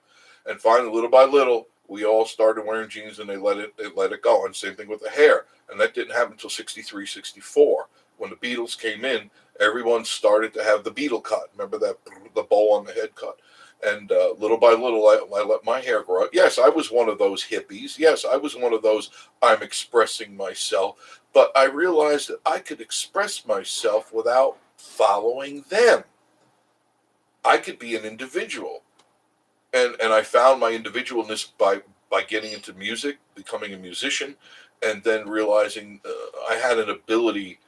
And finally, little by little, we all started wearing jeans, and they let it go. And same thing with the hair. And that didn't happen until 63, 64. When the Beatles came in, everyone started to have the Beatle cut. Remember that, the bow on the head cut? And little by little, I let my hair grow out. Yes, I was one of those hippies. Yes, I was one of those, I'm expressing myself. But I realized that I could express myself without following them. I could be an individual. And I found my individualness by getting into music, becoming a musician, and then realizing I had an ability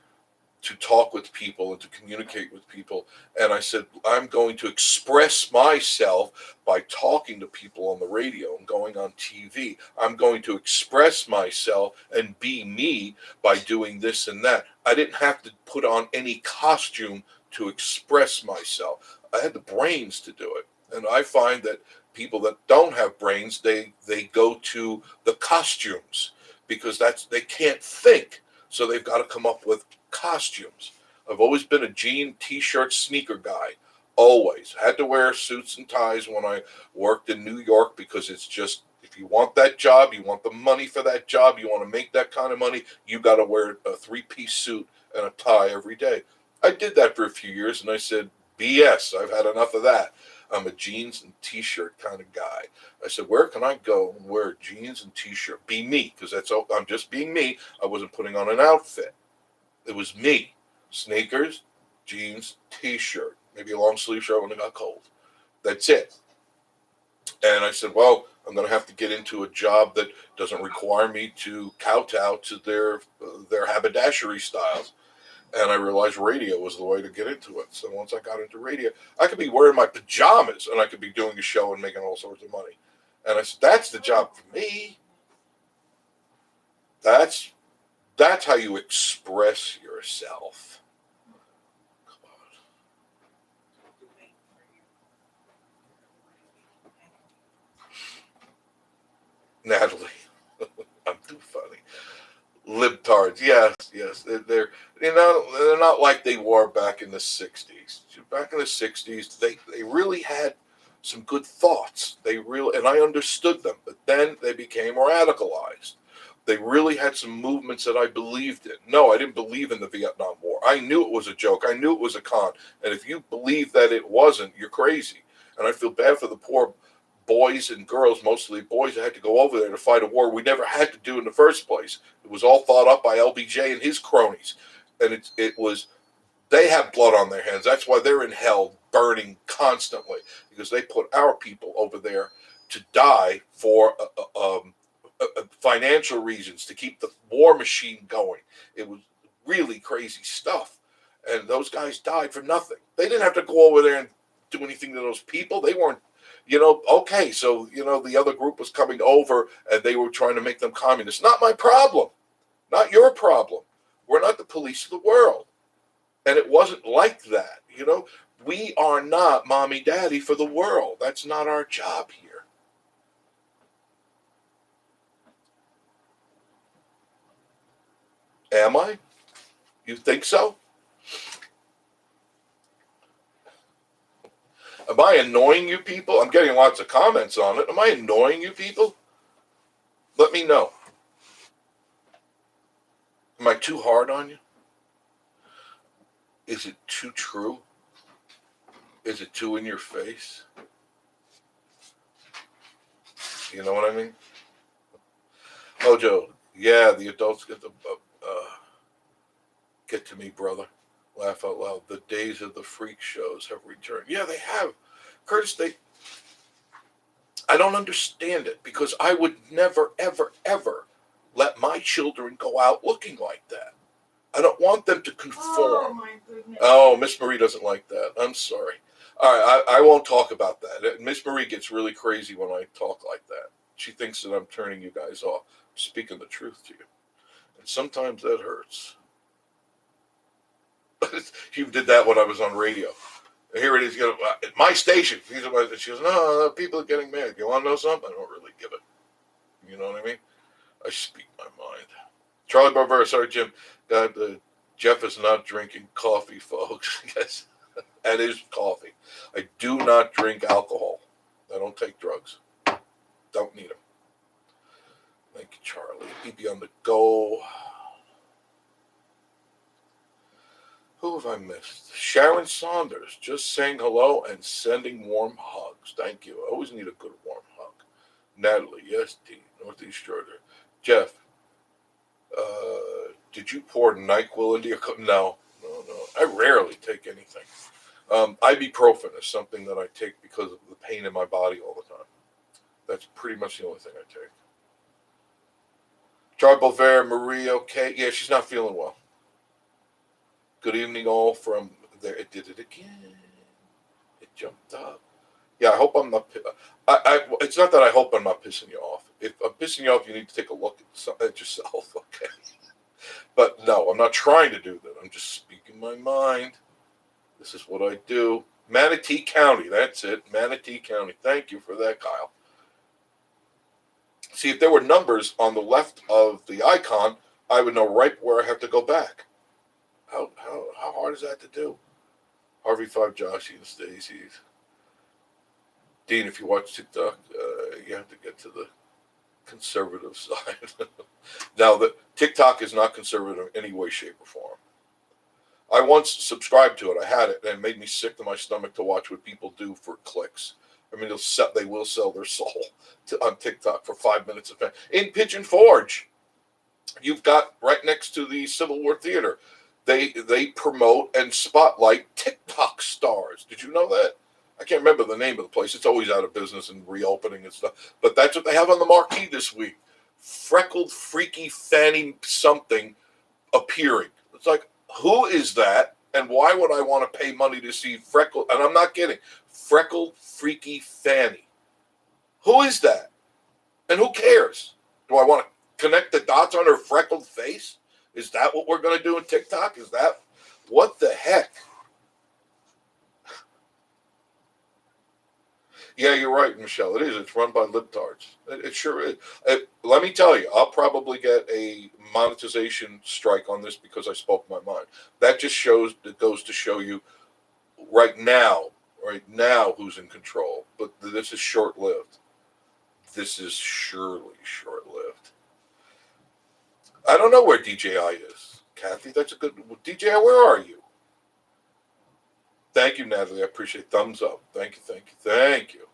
to talk with people and to communicate with people. And I said, I'm going to express myself by talking to people on the radio and going on TV. I'm going to express myself and be me by doing this and that. I didn't have to put on any costume to express myself. I had the brains to do it. And I find that people that don't have brains, they go to the costumes because they can't think. So they've got to come up with costumes. I've always been a jean, t-shirt, sneaker guy. Always. Had to wear suits and ties when I worked in New York because it's just, if you want that job, you want the money for that job, you want to make that kind of money, you got to wear a three-piece suit and a tie every day. I did that for a few years, and I said, BS, I've had enough of that. I'm a jeans and t-shirt kind of guy. I said, where can I go and wear jeans and t-shirt? Be me, because I'm just being me. I wasn't putting on an outfit. It was me. Sneakers, jeans, t-shirt, maybe a long sleeve shirt when it got cold. That's it. And I said, well, I'm going to have to get into a job that doesn't require me to kowtow to their haberdashery styles. And I realized radio was the way to get into it. So once I got into radio, I could be wearing my pajamas and I could be doing a show and making all sorts of money. And I said, that's the job for me. That's how you express yourself. Natalie, I'm too funny. Libtards, yes, they're not like they were back in the '60s. Back in the '60s, they really had some good thoughts. And I understood them, but then they became radicalized. They really had some movements that I believed in. No, I didn't believe in the Vietnam War. I knew it was a joke. I knew it was a con. And if you believe that it wasn't, you're crazy. And I feel bad for the poor boys and girls, mostly boys, that had to go over there to fight a war we never had to do in the first place. It was all thought up by LBJ and his cronies. And they have blood on their hands. That's why they're in hell burning constantly, because they put our people over there to die for financial reasons, to keep the war machine going. It was really crazy stuff. And those guys died for nothing. They didn't have to go over there and do anything to those people. They weren't, okay, so, the other group was coming over and they were trying to make them communists. Not my problem. Not your problem. We're not the police of the world. And it wasn't like that, you know. We are not mommy daddy for the world. That's not our job here. Am I? You think so? Am I annoying you people? I'm getting lots of comments on it. Am I annoying you people? Let me know. Am I too hard on you? Is it too true? Is it too in your face? You know what I mean? Mojo, yeah, the adults get to me, brother. Laugh out loud. The days of the freak shows have returned. Yeah, they have. Curtis, I don't understand it because I would never, ever, ever let my children go out looking like that. I don't want them to conform. Oh my goodness. Oh, Miss Marie doesn't like that. I'm sorry. All right, I won't talk about that. Miss Marie gets really crazy when I talk like that. She thinks that I'm turning you guys off. I'm speaking the truth to you. And sometimes that hurts. She did that when I was on radio. Here it is, you know, my station. She goes, no, people are getting mad. You want to know something? I don't really give it. You know what I mean? I speak my mind. Charlie Barbera, sorry, Jim. Jeff is not drinking coffee, folks. Yes, that is coffee. I do not drink alcohol. I don't take drugs. Don't need them. Thank you, Charlie. BB on the go. Who have I missed? Sharon Saunders, just saying hello and sending warm hugs. Thank you. I always need a good warm hug. Natalie, yes, Dean, Northeast Georgia. Jeff, did you pour NyQuil into your cup? No. I rarely take anything. Ibuprofen is something that I take because of the pain in my body all the time. That's pretty much the only thing I take. Charles Bovaire, Marie, okay. Yeah, she's not feeling well. Good evening, all from there. It did it again. It jumped up. Yeah, I hope I'm not. It's not that I hope I'm not pissing you off. If I'm pissing you off, you need to take a look at yourself, okay? But no, I'm not trying to do that. I'm just speaking my mind. This is what I do. Manatee County, that's it. Manatee County. Thank you for that, Kyle. See, if there were numbers on the left of the icon, I would know right where I have to go back. How hard is that to do? Harvey 5, Joshy, and Stacy's. Dean, if you watch TikTok, you have to get to the conservative side. Now, the TikTok is not conservative in any way, shape, or form. I once subscribed to it. I had it, and it made me sick to my stomach to watch what people do for clicks. I mean, they will sell their soul on TikTok for 5 minutes of fame. In Pigeon Forge, you've got right next to the Civil War Theater, they promote and spotlight TikTok stars. Did you know that? I can't remember the name of the place. It's always out of business and reopening and stuff. But that's what they have on the marquee this week. Freckled, freaky Fanny something appearing. It's like, who is that? And why would I want to pay money to see Freckled? And I'm not kidding. Freckled, freaky Fanny. Who is that? And who cares? Do I want to connect the dots on her freckled face? Is that what we're going to do in TikTok? Is that what the heck? Yeah, you're right, Michelle. It is. It's run by libtards. It sure is. Let me tell you, I'll probably get a monetization strike on this because I spoke my mind. That just goes to show you right now, who's in control. But this is short-lived. This is surely short-lived. I don't know where DJI is. Kathy, that's a good... DJI, where are you? Thank you, Natalie. I appreciate thumbs up. Thank you.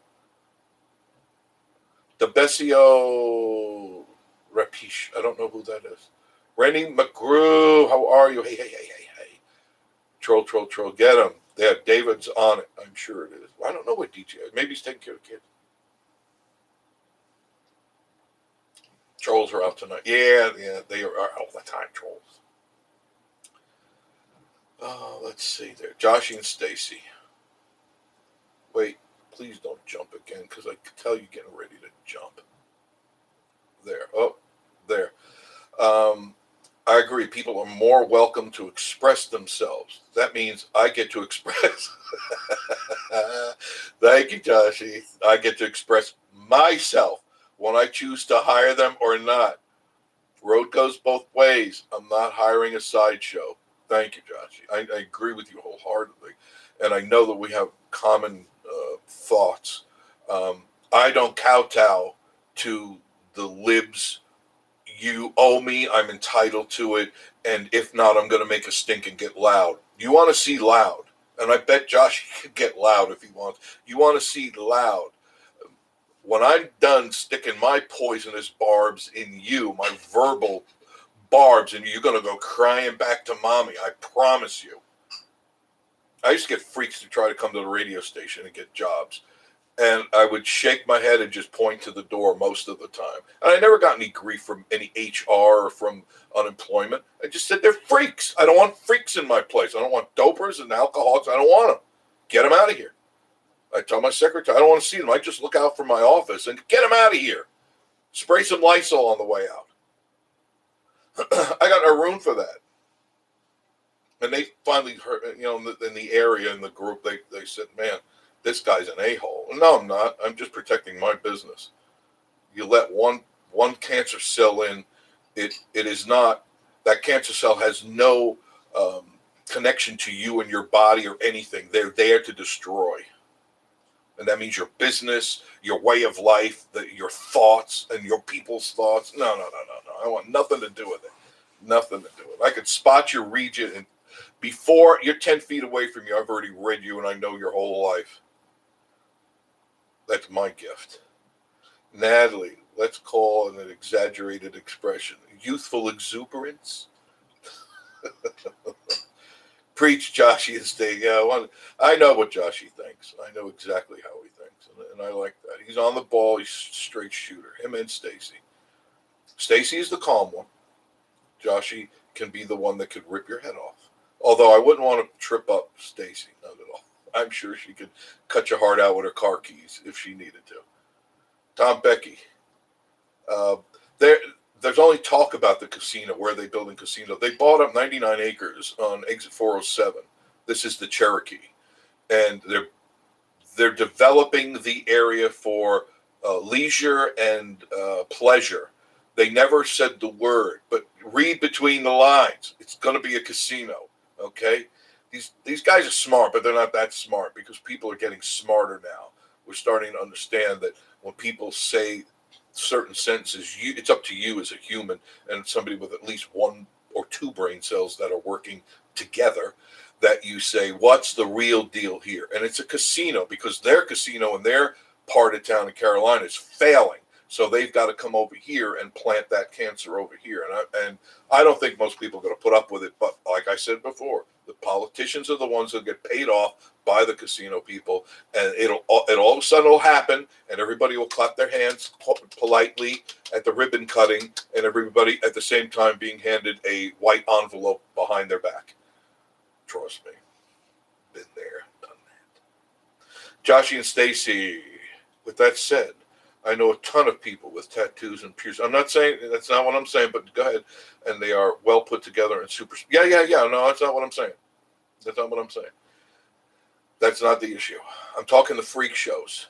The Bessio Rapish. I don't know who that is. Rennie McGrew, how are you? Hey. Troll. Get him. Yeah, David's on it. I'm sure it is. Well, I don't know what DJI is. Maybe he's taking care of kids. Trolls are out tonight. Yeah, they are all the time, trolls. Let's see there. Joshy and Stacy. Wait, please don't jump again, because I can tell you getting ready to jump. There. Oh, there. I agree. People are more welcome to express themselves. That means I get to express. Thank you, Joshi. I get to express myself when I choose to hire them or not. Road goes both ways. I'm not hiring a sideshow. Thank you, Joshi. I agree with you wholeheartedly. And I know that we have common thoughts. I don't kowtow to the libs. You owe me, I'm entitled to it, and if not, I'm going to make a stink and get loud. You want to see loud, and I bet Josh could get loud if he wants. You want to see loud. When I'm done sticking my poisonous barbs in you, my verbal barbs, and you're going to go crying back to mommy, I promise you. I used to get freaks to try to come to the radio station and get jobs. And I would shake my head and just point to the door most of the time. And I never got any grief from any HR or from unemployment. I just said, they're freaks. I don't want freaks in my place. I don't want dopers and alcoholics. I don't want them. Get them out of here. I tell my secretary, I don't want to see them. I just look out for my office and get them out of here. Spray some Lysol on the way out. I got no room for that. And they finally heard, in the area, in the group, they said, man, this guy's an a-hole. No, I'm not. I'm just protecting my business. You let one cancer cell in, it is not, that cancer cell has no connection to you and your body or anything. They're there to destroy. And that means your business, your way of life, your thoughts and your people's thoughts. No. I want nothing to do with it. Nothing to do with it. I could spot your region, and before you're 10 feet away from you, I've already read you and I know your whole life. That's my gift. Natalie, let's call it an exaggerated expression. Youthful exuberance. Preach, Joshy, and stay. Yeah, I know what Joshy thinks. I know exactly how he thinks, and I like that. He's on the ball. He's a straight shooter. Him and Stacy. Stacy is the calm one. Joshy can be the one that could rip your head off. Although I wouldn't want to trip up Stacy, not at all. I'm sure she could cut your heart out with her car keys if she needed to. Tom Becky. There's only talk about the casino, where they building casino. They bought up 99 acres on exit 407. This is the Cherokee. And they're developing the area for leisure and pleasure. They never said the word, but read between the lines. It's going to be a casino, okay? These guys are smart, but they're not that smart because people are getting smarter now. We're starting to understand that when people say certain sentences, it's up to you as a human and somebody with at least one or two brain cells that are working together, that you say, what's the real deal here? And it's a casino because their casino in their part of town in Carolina is failing. So they've got to come over here and plant that cancer over here. And I don't think most people are going to put up with it. But like I said before, the politicians are the ones that get paid off by the casino people. And it all of a sudden will happen. And everybody will clap their hands politely at the ribbon cutting. And everybody at the same time being handed a white envelope behind their back. Trust me. Been there, done that. Joshy and Stacy, with that said, I know a ton of people with tattoos and piercings. I'm not saying, that's not what I'm saying, but go ahead. And they are well put together and super. Yeah. No, that's not what I'm saying. That's not what I'm saying. That's not the issue. I'm talking the freak shows.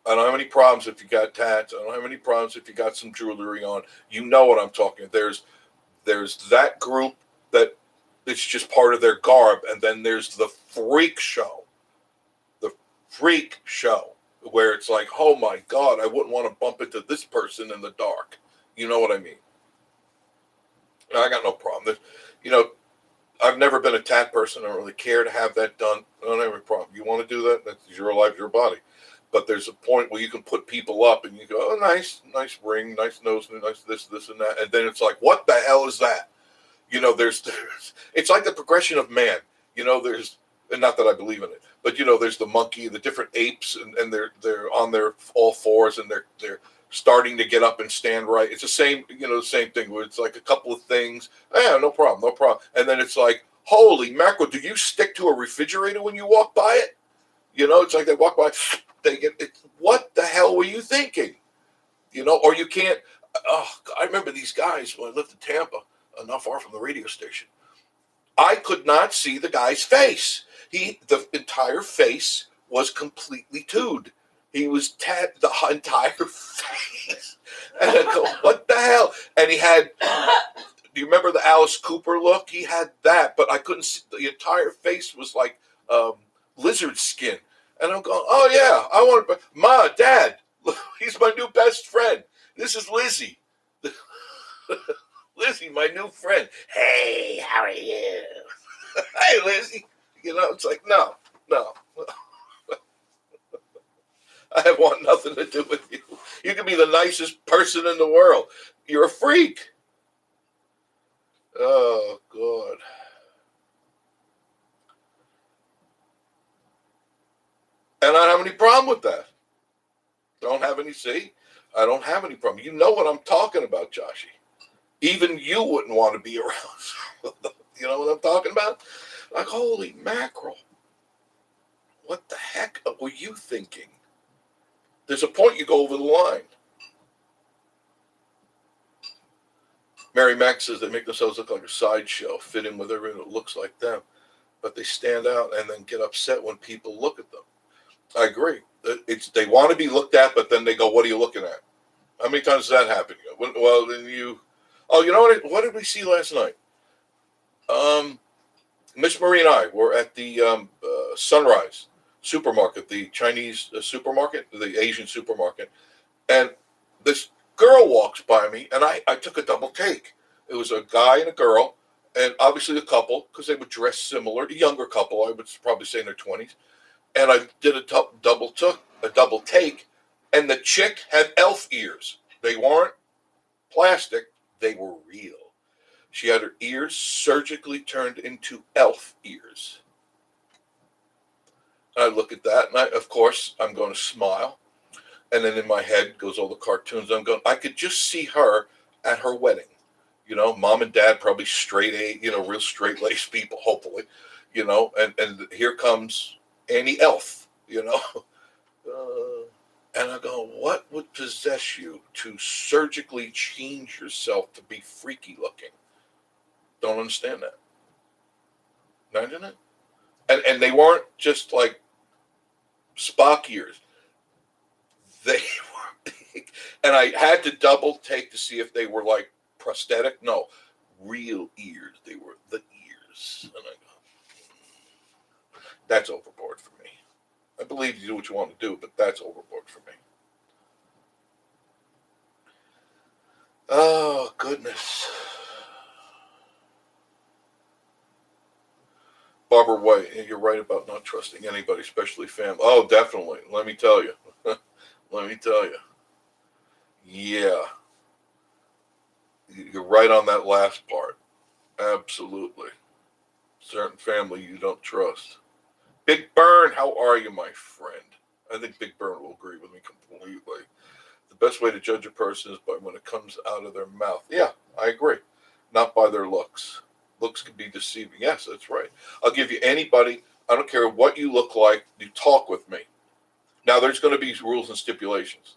I don't have any problems if you got tats. I don't have any problems if you got some jewelry on. You know what I'm talking. There's that group that it's just part of their garb. And then there's the freak show. The freak show. Where it's like, oh my God, I wouldn't want to bump into this person in the dark. You know what I mean? I got no problem. I've never been a tat person. I don't really care to have that done. I don't have any problem. You want to do that? That's your life, your body. But there's a point where you can put people up and you go, oh, nice ring, nice nose, nice this, and that. And then it's like, what the hell is that? It's like the progression of man. And not that I believe in it, but there's the monkey, the different apes, and they're on their all fours, and they're starting to get up and stand right. It's the same thing where it's like a couple of things. Yeah, no problem. And then it's like, holy mackerel, do you stick to a refrigerator when you walk by it? It's like they walk by, what the hell were you thinking? Or you can't. Oh, I remember these guys when I lived in Tampa. not far from the radio station. I could not see the guy's face. The entire face was completely toed. He was the entire face. And I go, what the hell? And he had, do you remember the Alice Cooper look? He had that, but I couldn't see. The entire face was like lizard skin. And I'm going, oh yeah, I want to, Ma, Dad, he's my new best friend. This is Lizzie. Lizzie, my new friend. Hey, how are you? Hey, Lizzie. It's like, no. I want nothing to do with you. You can be the nicest person in the world. You're a freak. Oh, God. And I don't have any problem with that. Don't have any, see? I don't have any problem. You know what I'm talking about, Joshy. Even you wouldn't want to be around. You know what I'm talking about? Like, holy mackerel. What the heck were you thinking? There's a point you go over the line. Mary Mack says they make themselves look like a sideshow, fit in with everyone that looks like them, but they stand out and then get upset when people look at them. I agree. They want to be looked at, but then they go, what are you looking at? How many times does that happen? Well, then you know what did we see last night? Miss Marie and I were at the Sunrise supermarket, the Chinese supermarket, the Asian supermarket, and this girl walks by me, and I took a double take. It was a guy and a girl, and obviously a couple, because they would dress similar, a younger couple, I would probably say in their 20s, and I did a double take, and the chick had elf ears. They weren't plastic, they were real. She had her ears surgically turned into elf ears. And I look at that, and of course, I'm going to smile. And then in my head goes all the cartoons. I'm going, I could just see her at her wedding. Mom and dad probably straight A, real straight-laced people, hopefully. And here comes Annie Elf, and I go, what would possess you to surgically change yourself to be freaky looking? Don't understand that. Imagine it. And they weren't just like Spock ears. They were big. And I had to double take to see if they were like prosthetic. No, real ears. They were the ears. And I go, that's overboard for me. I believe you do what you want to do, but that's overboard for me. Oh, goodness. Barbara White, you're right about not trusting anybody, especially family. Oh, definitely. Let me tell you. Let me tell you. Yeah. You're right on that last part. Absolutely. Certain family you don't trust. Big Burn, how are you, my friend? I think Big Burn will agree with me completely. The best way to judge a person is by when it comes out of their mouth. Yeah, I agree. Not by their looks. Looks can be deceiving. Yes, that's right. I'll give you anybody, I don't care what you look like, you talk with me. Now, there's going to be rules and stipulations.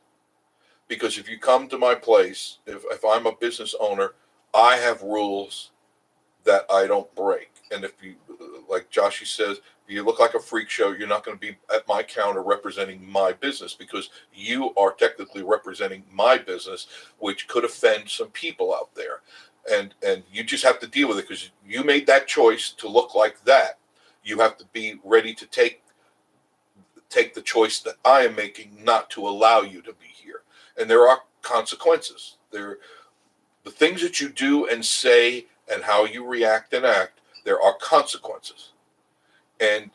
Because if you come to my place, if I'm a business owner, I have rules that I don't break. And if you, like Joshy says, if you look like a freak show, you're not going to be at my counter representing my business because you are technically representing my business, which could offend some people out there. And you just have to deal with it because you made that choice to look like that. You have to be ready to take the choice that I am making not to allow you to be here. And there are consequences. The things that you do and say and how you react and act, there are consequences. And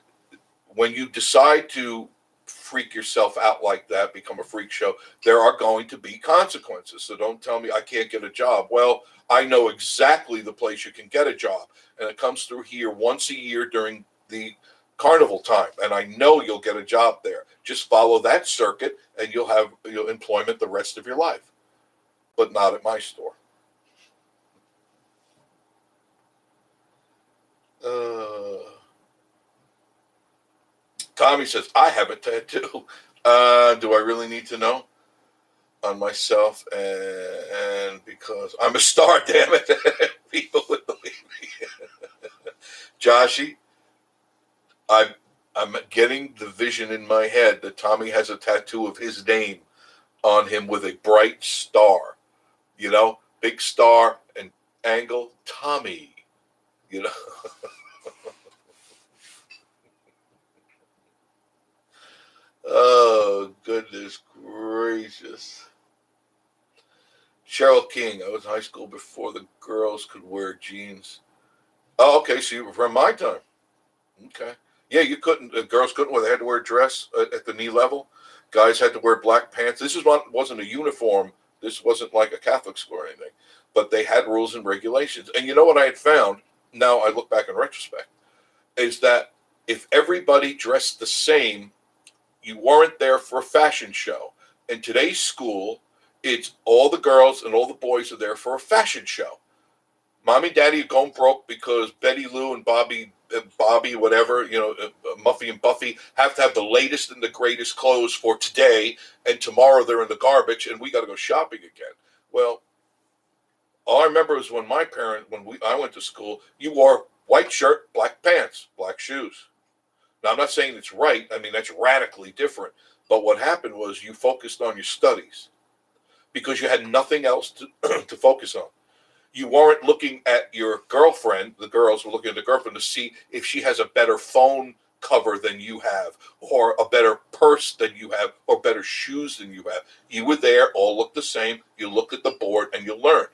when you decide to freak yourself out like that, become a freak show, there are going to be consequences. So don't tell me I can't get a job. Well, I know exactly the place you can get a job. And it comes through here once a year during the carnival time. And I know you'll get a job there. Just follow that circuit and you'll have employment the rest of your life. But not at my store. Tommy says, I have a tattoo. Do I really need to know? On myself and again because I'm a star, damn it. People would believe me. Joshy, I'm getting the vision in my head that Tommy has a tattoo of his name on him with a bright star. You know, big star and angle, Tommy. You know. Oh, goodness gracious. Cheryl King, I was in high school before the girls could wear jeans. Oh, okay, so you were from my time. Okay. Yeah, you couldn't, girls couldn't wear, they had to wear a dress at the knee level. Guys had to wear black pants. This is one, wasn't a uniform. This wasn't like a Catholic school or anything. But they had rules and regulations. And you know what I had found, now I look back in retrospect, is that if everybody dressed the same, you weren't there for a fashion show. In today's school, it's all the girls and all the boys are there for a fashion show. Mommy, daddy are going broke because Betty Lou and Bobby, whatever, Muffy and Buffy have to have the latest and the greatest clothes for today, and tomorrow they're in the garbage, and we got to go shopping again. Well, all I remember is when I went to school, you wore white shirt, black pants, black shoes. Now, I'm not saying it's right. I mean, that's radically different. But what happened was you focused on your studies because you had nothing else to focus on. You weren't looking at your girlfriend. The girls were looking at the girlfriend to see if she has a better phone cover than you have, or a better purse than you have, or better shoes than you have. You were there, all looked the same. You looked at the board and you learned.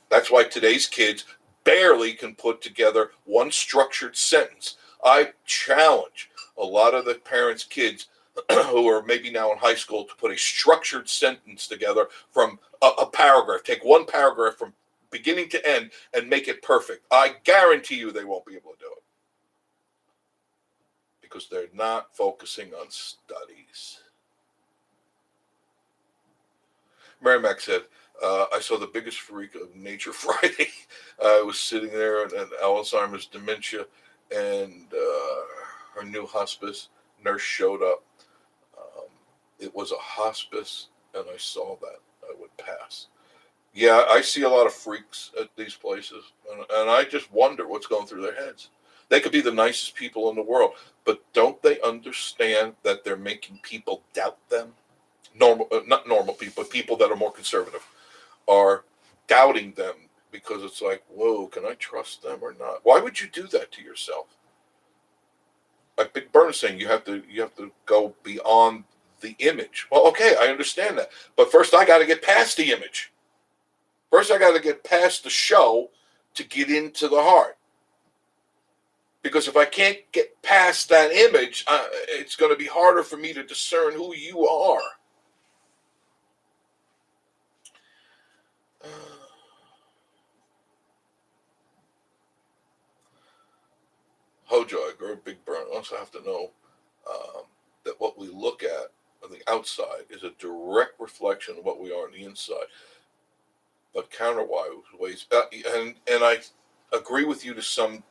That's why today's kids barely can put together one structured sentence. I challenge a lot of the parents' kids who are maybe now in high school to put a structured sentence together from a paragraph. Take one paragraph from beginning to end and make it perfect. I guarantee you they won't be able to do it because they're not focusing on studies. Mary Mac said, I saw the biggest freak of nature Friday. I was sitting there and Alzheimer's dementia, and her new hospice nurse showed up. It was a hospice, and I saw that. I would pass. Yeah, I see a lot of freaks at these places, and I just wonder what's going through their heads. They could be the nicest people in the world, but don't they understand that they're making people doubt them? Not normal people, but people that are more conservative are doubting them because it's like, whoa, can I trust them or not? Why would you do that to yourself? Like Big Burn is saying, you have to go beyond the image. Well, okay, I understand that, but first I got to get past the image. First, I got to get past the show to get into the heart. Because if I can't get past that image, it's going to be harder for me to discern who you are. Hojo, I grow a big burn. I also have to know that what we look at on the outside is a direct reflection of what we are on the inside. But counterwise, and I agree with you to some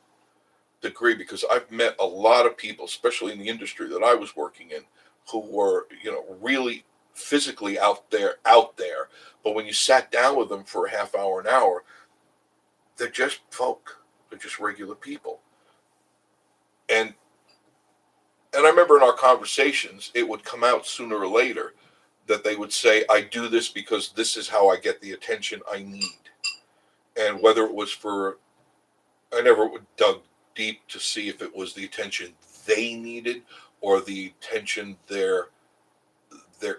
degree because I've met a lot of people, especially in the industry that I was working in, who were, really physically out there. But when you sat down with them for a half hour, an hour, they're just folk. They're just regular people. And I remember in our conversations, it would come out sooner or later that they would say, I do this because this is how I get the attention I need. And whether it was I never dug deep to see if it was the attention they needed or the attention their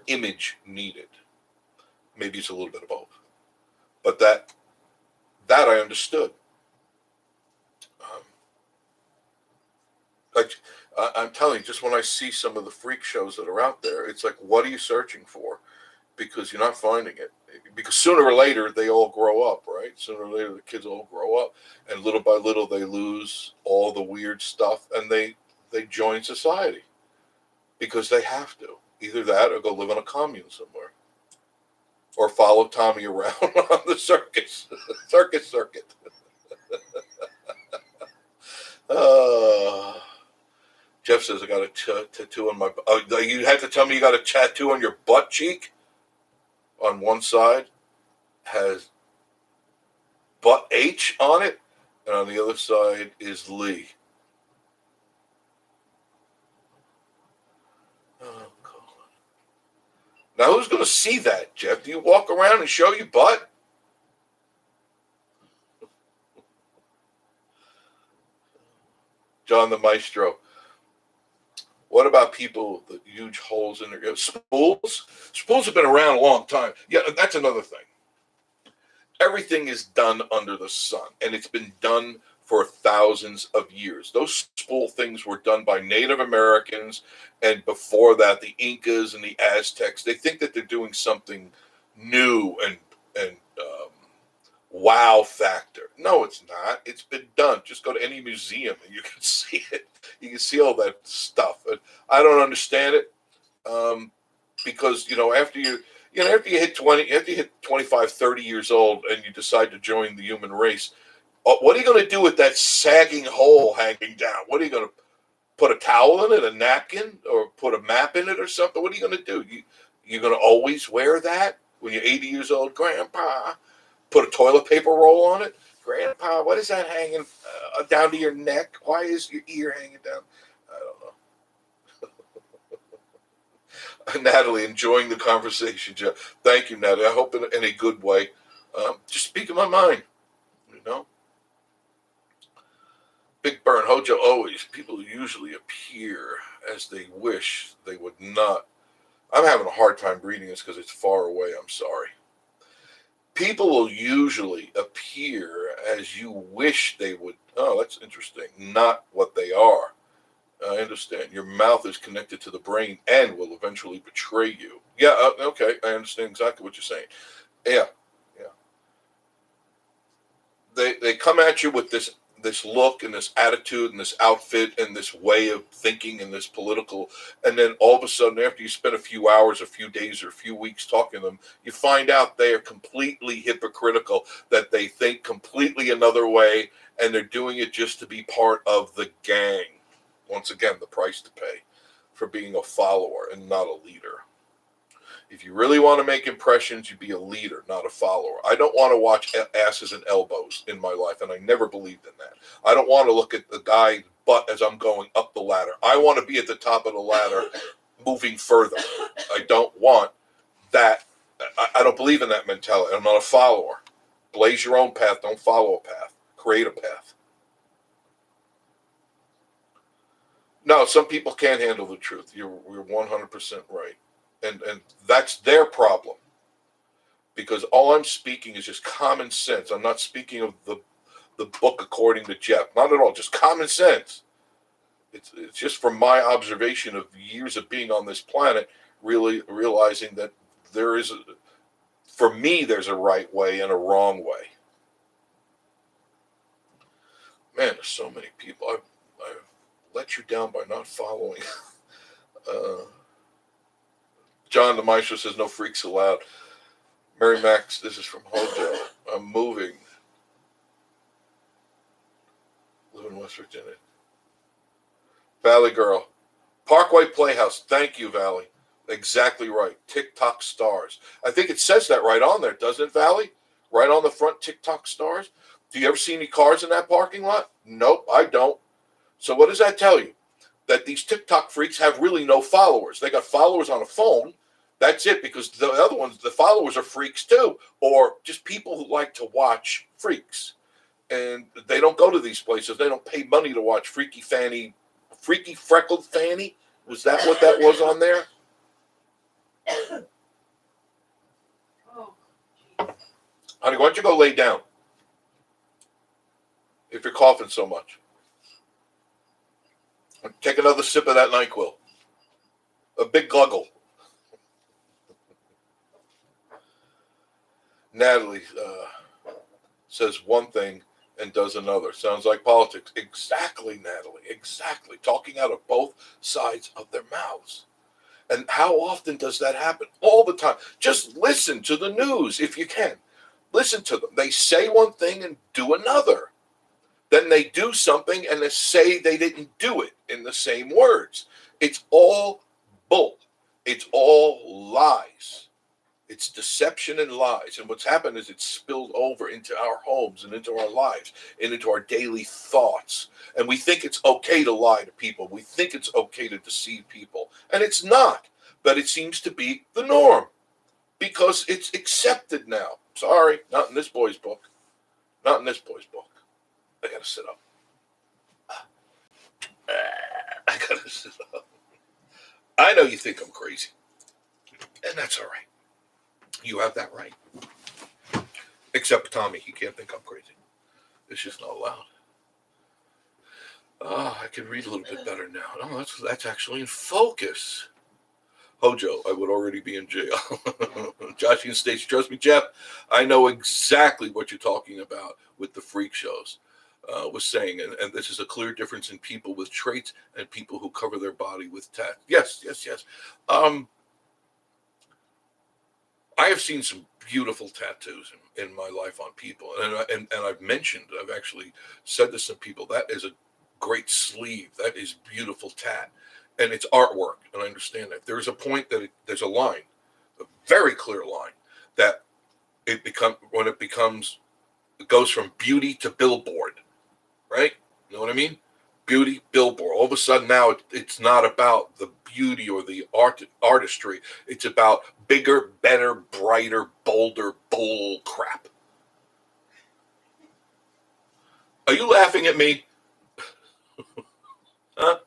image needed. Maybe it's a little bit of both. But that I understood. I'm telling you, just when I see some of the freak shows that are out there, it's like, what are you searching for? Because you're not finding it. Because sooner or later, they all grow up, right? Sooner or later, the kids all grow up. And little by little, they lose all the weird stuff. And they join society. Because they have to. Either that or go live in a commune somewhere. Or follow Tommy around on the circus circuit. Jeff says, I got a tattoo on my butt. Oh, you had to tell me you got a tattoo on your butt cheek? On one side has but H on it, and on the other side is Lee. Oh, God. Now, who's going to see that, Jeff? Do you walk around and show your butt? John the Maestro. What about people with huge holes in their spools? Spools have been around a long time. Yeah, that's another thing. Everything is done under the sun, and it's been done for thousands of years. Those spool things were done by Native Americans, and before that, the Incas and the Aztecs. They think that they're doing something new and wow factor. No, it's not. It's been done. Just go to any museum and you can see it. You can see all that stuff. And I don't understand it because after you hit 20, after you hit 25, 30 years old, and you decide to join the human race, what are you going to do with that sagging hole hanging down? What are you going to put a towel in it, a napkin, or put a map in it or something? What are you going to do? You're going to always wear that when you're 80 years old, Grandpa? Put a toilet paper roll on it? Grandpa, what is that hanging down to your neck? Why is your ear hanging down? I don't know. Natalie, enjoying the conversation, Jeff. Thank you, Natalie. I hope in a good way. Just speaking my mind, you know. Big Burn, Hojo, always. People usually appear as they wish they would not. I'm having a hard time reading this because it's far away. I'm sorry. People will usually appear as you wish they would. Oh, that's interesting. Not what they are. I understand. Your mouth is connected to the brain and will eventually betray you. Yeah, okay. I understand exactly what you're saying. Yeah, yeah. They come at you with this look and this attitude and this outfit and this way of thinking and this political, and then all of a sudden, after you spend a few hours, a few days, or a few weeks talking to them, you find out they are completely hypocritical, that they think completely another way, and they're doing it just to be part of the gang. Once again, the price to pay for being a follower and not a leader. If you really want to make impressions, you be a leader, not a follower. I don't want to watch asses and elbows in my life, and I never believed in that. I don't want to look at the guy's butt as I'm going up the ladder. I want to be at the top of the ladder, moving further. I don't want that. I don't believe in that mentality. I'm not a follower. Blaze your own path. Don't follow a path. Create a path. No, some people can't handle the truth. You're 100% right. And that's their problem, because all I'm speaking is just common sense. I'm not speaking of the book according to Jeff. Not at all. Just common sense. It's just from my observation of years of being on this planet, really realizing that for me, there's a right way and a wrong way. Man, there's so many people. I've let you down by not following. John the Maestro says no freaks allowed. Mary Max, this is from Hojo. I'm moving. Live in West Virginia. Valley Girl. Parkway Playhouse. Thank you, Valley. Exactly right. TikTok stars. I think it says that right on there, doesn't it, Valley? Right on the front, TikTok stars. Do you ever see any cars in that parking lot? Nope, I don't. So what does that tell you? That these TikTok freaks have really no followers. They got followers on a phone. That's it, because the other ones, the followers are freaks too, or just people who like to watch freaks. And they don't go to these places. They don't pay money to watch Freaky Freckled Fanny. Was that what that was on there? Oh, Honey, why don't you go lay down if you're coughing so much? Take another sip of that NyQuil. A big gluggle. Natalie says one thing and does another. Sounds like politics. Exactly, Natalie. Exactly. Talking out of both sides of their mouths. And how often does that happen? All the time. Just listen to the news if you can. Listen to them. They say one thing and do another. Then they do something and they say they didn't do it in the same words. It's all bull. It's all lies. It's deception and lies. And what's happened is it's spilled over into our homes and into our lives and into our daily thoughts. And we think it's okay to lie to people. We think it's okay to deceive people. And it's not. But it seems to be the norm because it's accepted now. Sorry, not in this boy's book. Not in this boy's book. I got to sit up. I got to sit up. I know you think I'm crazy. And that's all right. You have that right. Except Tommy, he can't think I'm crazy. It's just not allowed. I can read a little bit better now. No, that's actually in focus. Hojo, I would already be in jail. Josh and Stacey, trust me, Jeff, I know exactly what you're talking about with the freak shows. Was saying, and this is a clear difference in people with traits and people who cover their body with tat. Yes. I have seen some beautiful tattoos in my life on people, and I've mentioned, I've actually said to some people, that is a great sleeve, that is beautiful tat, and it's artwork, and I understand that. There's a point that there's a line, a very clear line, that it goes from beauty to billboard, right? You know what I mean? Beauty, billboard. All of a sudden now it's not about the beauty or the artistry. It's about bigger, better, brighter, bolder bull crap. Are you laughing at me? Huh?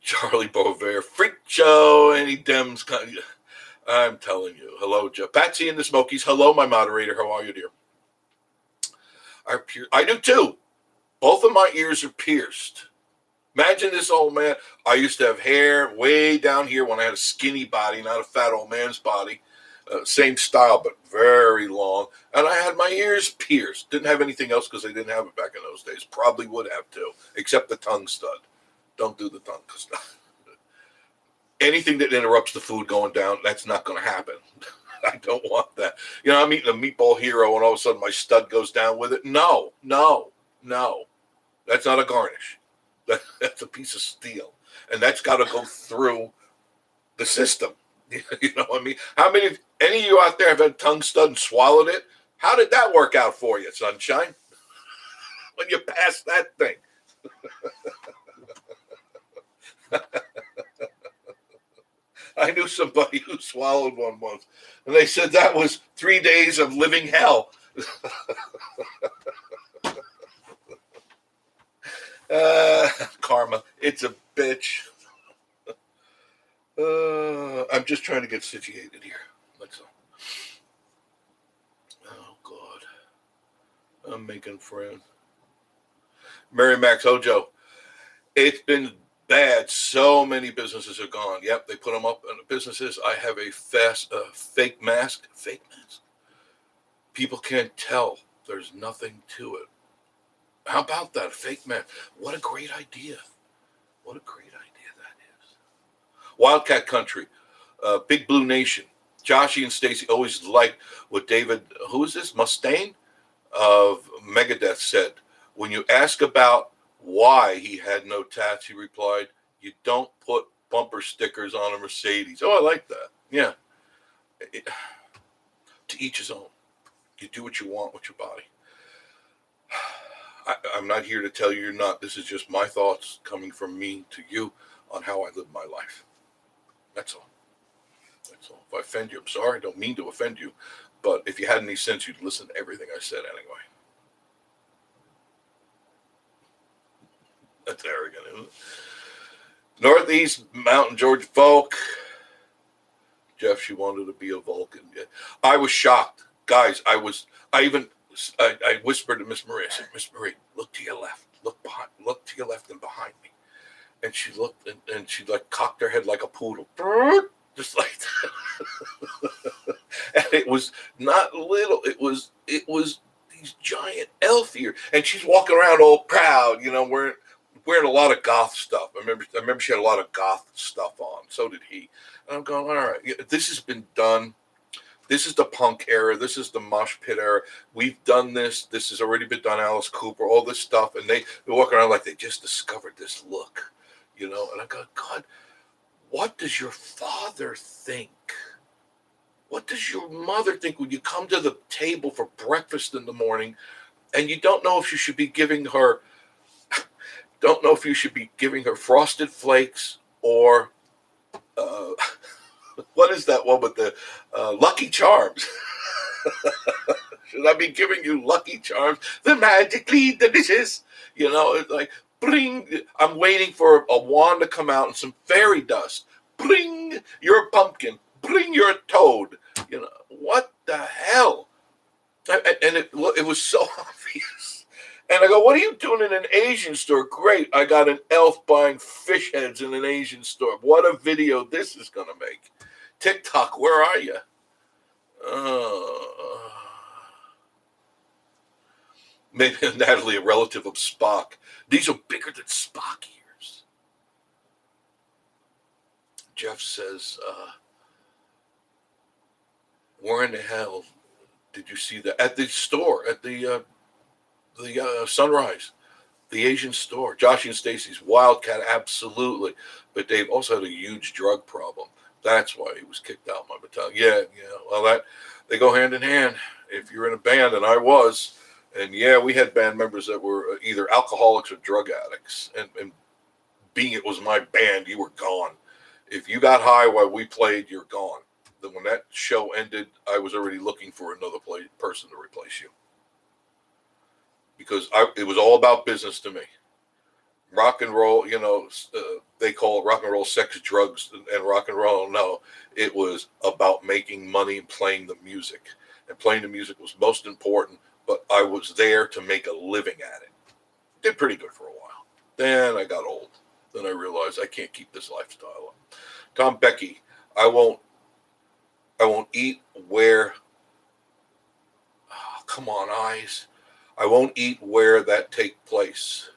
Charlie Beauvais, freak show, any Dems. I'm telling you. Hello, Joe. Patsy in the Smokies. Hello, my moderator. How are you, dear? I do too. Both of my ears are pierced. Imagine this old man. I used to have hair way down here when I had a skinny body, not a fat old man's body. Same style, but very long. And I had my ears pierced. Didn't have anything else because I didn't have it back in those days. Probably would have too, except the tongue stud. Don't do the tongue stud. Anything that interrupts the food going down, that's not going to happen. I don't want that. You know, I'm eating a meatball hero and all of a sudden my stud goes down with it. No. That's not a garnish. That's a piece of steel. And that's got to go through the system. You know what I mean? Any of you out there have had tongue stud and swallowed it? How did that work out for you, sunshine? When you passed that thing. I knew somebody who swallowed one once, and they said that was 3 days of living hell. Karma, it's a bitch. I'm just trying to get situated here. That's all. Oh, God. I'm making friends. Mary Max Hojo. It's been bad. So many businesses are gone. Yep, they put them up in the businesses. I have a fake mask. Fake mask. People can't tell. There's nothing to it. How about that? Fake mask. What a great idea. What a great idea that is. Wildcat Country. Big Blue Nation. Joshy and Stacy always liked what David, who is this? Mustaine of Megadeth said. When you ask about why he had no tats, he replied, you don't put bumper stickers on a Mercedes. Oh, I like that. Yeah. To each his own. You do what you want with your body. I'm not here to tell you you're not. This is just my thoughts coming from me to you on how I live my life. That's all. That's all. If I offend you, I'm sorry. I don't mean to offend you. But if you had any sense, you'd listen to everything I said anyway. That's arrogant, isn't it? Northeast Mountain Georgia folk. Jeff, she wanted to be a Vulcan. I was shocked. Guys, I whispered to Miss Marie. I said, Miss Marie, look to your left. Look to your left and behind me. And she looked and she like cocked her head like a poodle. Just like that. And it was not little. It was these giant elf ears. And she's walking around all proud, wearing a lot of goth stuff. I remember she had a lot of goth stuff on. So did he. And I'm going, all right, this has been done. This is the punk era. This is the mosh pit era. We've done this. This has already been done. Alice Cooper, all this stuff. And they're walking around like they just discovered this look, And I go, God, What does your father think? What does your mother think when you come to the table for breakfast in the morning and you don't know if you should be giving her frosted flakes or uh, what is that one with the Lucky Charms? Should I be giving you Lucky Charms? They're magically delicious. It's like, bring, I'm waiting for a wand to come out and some fairy dust. Bring your pumpkin. Bring your toad. What the hell? And it was so obvious. And I go, what are you doing in an Asian store? Great, I got an elf buying fish heads in an Asian store. What a video this is going to make. TikTok, where are you? Maybe Natalie, a relative of Spock. These are bigger than Spock ears. Jeff says, where in the hell did you see that? At the store, at the Sunrise, the Asian store. Josh and Stacy's Wildcat, absolutely. But they've also had a huge drug problem. That's why he was kicked out of my battalion. Yeah. Well, they go hand in hand. If you're in a band, and I was, and yeah, we had band members that were either alcoholics or drug addicts. And being it was my band, you were gone. If you got high while we played, you're gone. Then when that show ended, I was already looking for another person to replace you. Because it was all about business to me. Rock and roll, they call it rock and roll, sex, drugs, and rock and roll. No, it was about making money and playing the music. And playing the music was most important, but I was there to make a living at it. Did pretty good for a while. Then I got old. Then I realized I can't keep this lifestyle up. Tom Becky, I won't eat where, come on, eyes. I won't eat where that take place.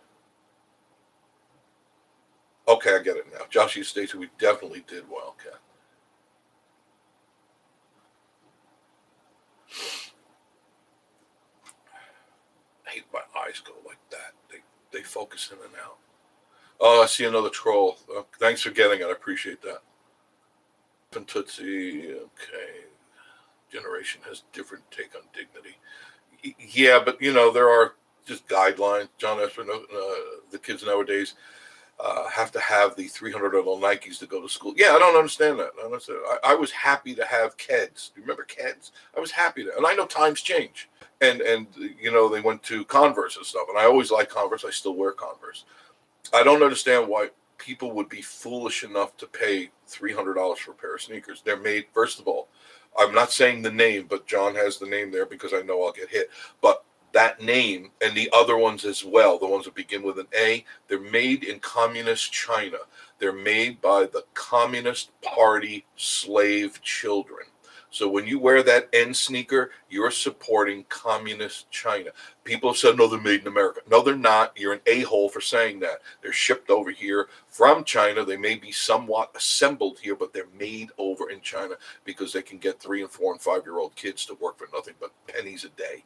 Okay, I get it now. Joshua states we definitely did Wildcat. I hate my eyes go like that. They focus in and out. Oh, I see another troll. Thanks for getting it. I appreciate that. And Tootsie, okay. Generation has different take on dignity. Yeah, but there are just guidelines. John Esper, the kids nowadays have to have the $300 Nikes to go to school. Yeah, I don't understand that. I was happy to have Keds. Do you remember Keds? I was happy to, and I know times change. And they went to Converse and stuff, and I always like Converse. I still wear Converse. I don't understand why people would be foolish enough to pay $300 for a pair of sneakers. They're made, first of all, I'm not saying the name, but John has the name there because I know I'll get hit. But that name and the other ones as well, the ones that begin with an A, they're made in communist China. They're made by the Communist Party slave children. So when you wear that N sneaker, you're supporting communist China. People have said, no, they're made in America. No, they're not. You're an a-hole for saying that. They're shipped over here from China. They may be somewhat assembled here, but they're made over in China because they can get 3 and 4 and 5-year-old kids to work for nothing but pennies a day.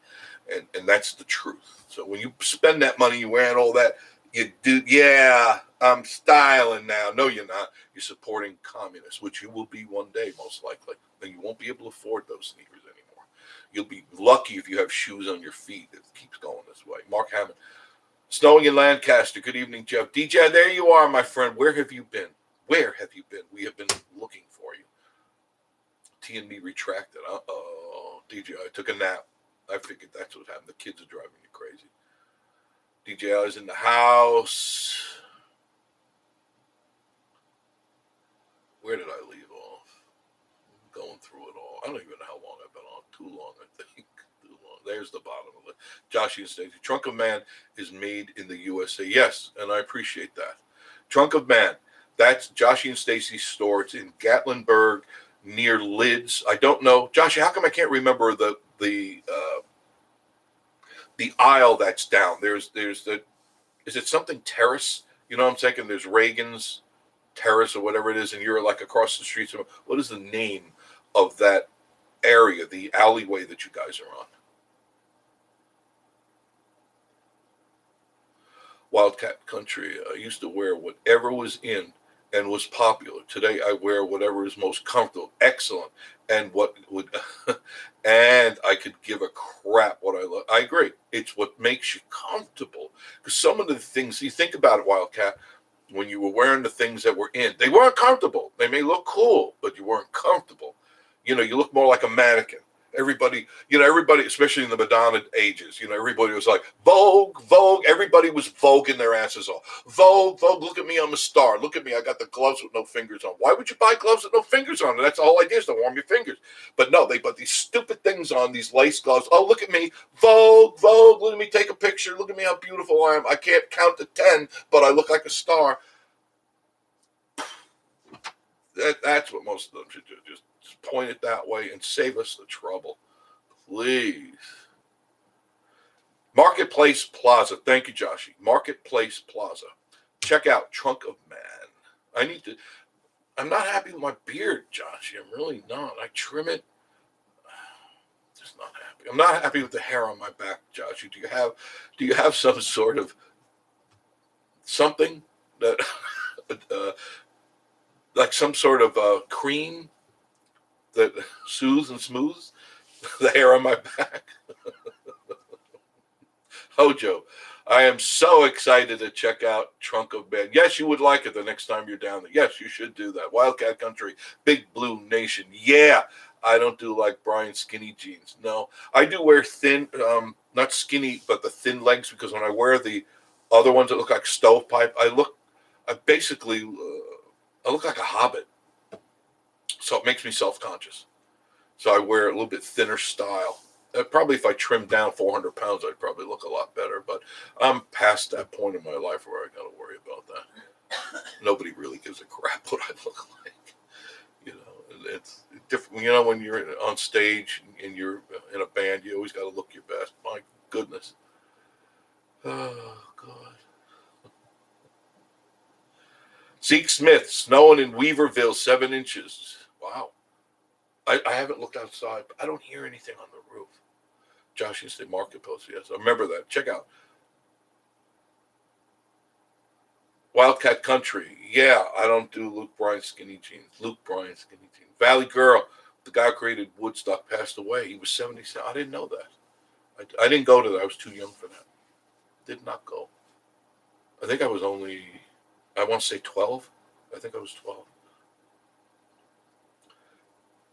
And that's the truth. So when you spend that money, you're wearing all that, you do, yeah, I'm styling now. No, you're not. You're supporting communists, which you will be one day, most likely. Then you won't be able to afford those sneakers anymore. You'll be lucky if you have shoes on your feet. It keeps going this way. Mark Hammond. Snowing in Lancaster. Good evening, Jeff. DJ, there you are, my friend. Where have you been? Where have you been? We have been looking for you. T and me retracted. Uh-oh. DJ, I took a nap. I figured that's what happened. The kids are driving you crazy. DJ, I was in the house. Where did I leave off? I'm going through it all. I don't even know how long I've been on. Too long, I think. Too long. There's the bottom of it. Joshie and Stacey. Trunk of Man is made in the USA. Yes, and I appreciate that. Trunk of Man. That's Joshie and Stacey's store. It's in Gatlinburg near Lids. I don't know. Joshie, how come I can't remember the aisle that's down? There's the, is it something Terrace? You know what I'm saying? There's Reagan's Terrace or whatever it is, and you're like across the street. So what is the name of that area, the alleyway that you guys are on? Wildcat Country. I used to wear whatever was in and was popular. Today I wear whatever is most comfortable, excellent, and what would, and I could give a crap what I love. I agree. It's what makes you comfortable. Because some of the things you think about it, Wildcat, when you were wearing the things that were in, they weren't comfortable. They may look cool, but you weren't comfortable. You know, you look more like a mannequin. Everybody, especially in the Madonna ages, everybody was like, Vogue, Vogue. Everybody was voguing their asses off. Vogue, Vogue, look at me, I'm a star. Look at me, I got the gloves with no fingers on. Why would you buy gloves with no fingers on? That's the whole idea, is to warm your fingers. But no, they put these stupid things on, these lace gloves. Oh, look at me, Vogue, Vogue, look at me, take a picture. Look at me, how beautiful I am. I can't count to 10, but I look like a star. That's what most of them should do. Just point it that way and save us the trouble. Please. Marketplace Plaza. Thank you, Joshy. Marketplace Plaza. Check out Trunk of Man. I'm not happy with my beard, Joshy. I'm really not. I trim it. Just not happy. I'm not happy with the hair on my back, Joshy. Do you have some sort of something that like some sort of cream that soothes and smooths the hair on my back? Hojo, I am so excited to check out Trunk of Man. Yes, you would like it the next time you're down there. Yes, you should do that. Wildcat Country, Big Blue Nation. Yeah, I don't do like Brian skinny jeans. No, I do wear thin, not skinny, but the thin legs, because when I wear the other ones that look like stovepipe, I look like a hobbit. So it makes me self-conscious. So I wear a little bit thinner style. Probably if I trimmed down 400 pounds, I'd probably look a lot better. But I'm past that point in my life where I got to worry about that. Nobody really gives a crap what I look like. It's different. When you're on stage and you're in a band, you always got to look your best. My goodness. Oh, God. Zeke Smith, snowing in Weaverville, 7 inches. Wow. I haven't looked outside, but I don't hear anything on the roof. Josh used to say Marketplace, yes. I remember that. Check out Wildcat Country. Yeah, I don't do Luke Bryan skinny jeans. Luke Bryan skinny jeans. Valley Girl, the guy who created Woodstock, passed away. He was 77. I didn't know that. I didn't go to that. I was too young for that. Did not go. I think I was only, I want to say 12. I think I was 12.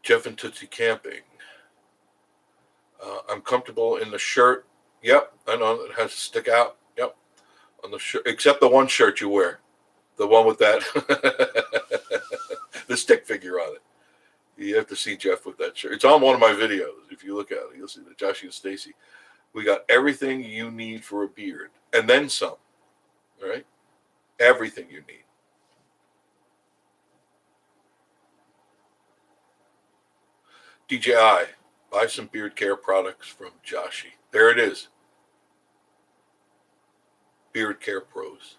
Jeff and Tootsie Camping. I'm comfortable in the shirt. Yep, I know it has to stick out. Yep, on the shirt, except the one shirt you wear, the one with that the stick figure on it. You have to see Jeff with that shirt. It's on one of my videos. If you look at it, you'll see that Joshie and Stacy. We got everything you need for a beard, and then some. All right, everything you need. DJI, buy some beard care products from Joshie. There it is. Beard Care Pros.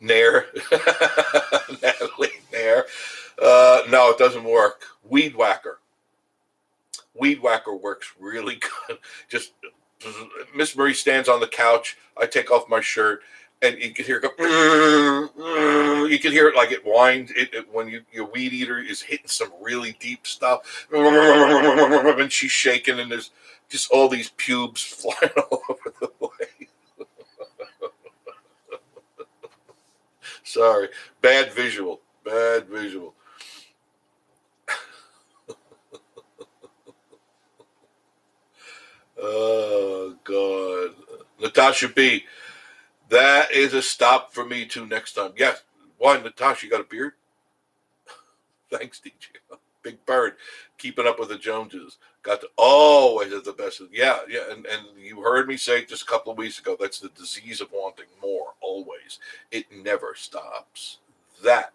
Nair. Natalie Nair. No, it doesn't work. Weed Whacker. Weed Whacker works really good. Just Miss Marie stands on the couch. I take off my shirt, and you can hear it go. You can hear it like it winds. When your weed eater is hitting some really deep stuff, and she's shaking, and there's just all these pubes flying all over the place. Sorry, bad visual. Bad visual. Oh God, Natasha B. That is a stop for me too. Next time, yes. Why, Natasha? You got a beard? Thanks, DJ. Big Bird, keeping up with the Joneses. Got to always at the best. Yeah. And you heard me say just a couple of weeks ago, that's the disease of wanting more, always. It never stops. That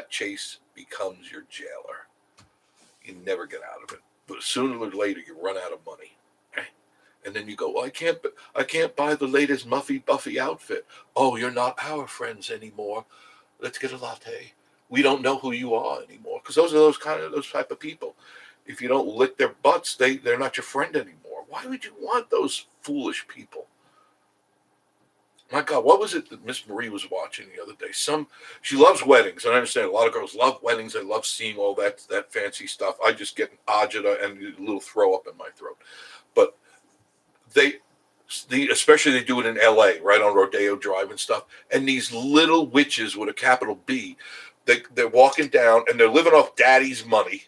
chase becomes your jailer. You never get out of it. But sooner or later, you run out of money. Okay? And then you go, well, I can't buy the latest Muffy Buffy outfit. Oh, you're not our friends anymore. Let's get a latte. We don't know who you are anymore, because those are those type of people. If you don't lick their butts, they're not your friend anymore. Why would you want those foolish people? My God, what was it that Miss Marie was watching the other day? She loves weddings, and I understand a lot of girls love weddings. They love seeing all that fancy stuff. I just get agita and a little throw up in my throat. But they, especially they do it in L.A. right on Rodeo Drive and stuff. And these little witches with a capital B, they're walking down and they're living off daddy's money,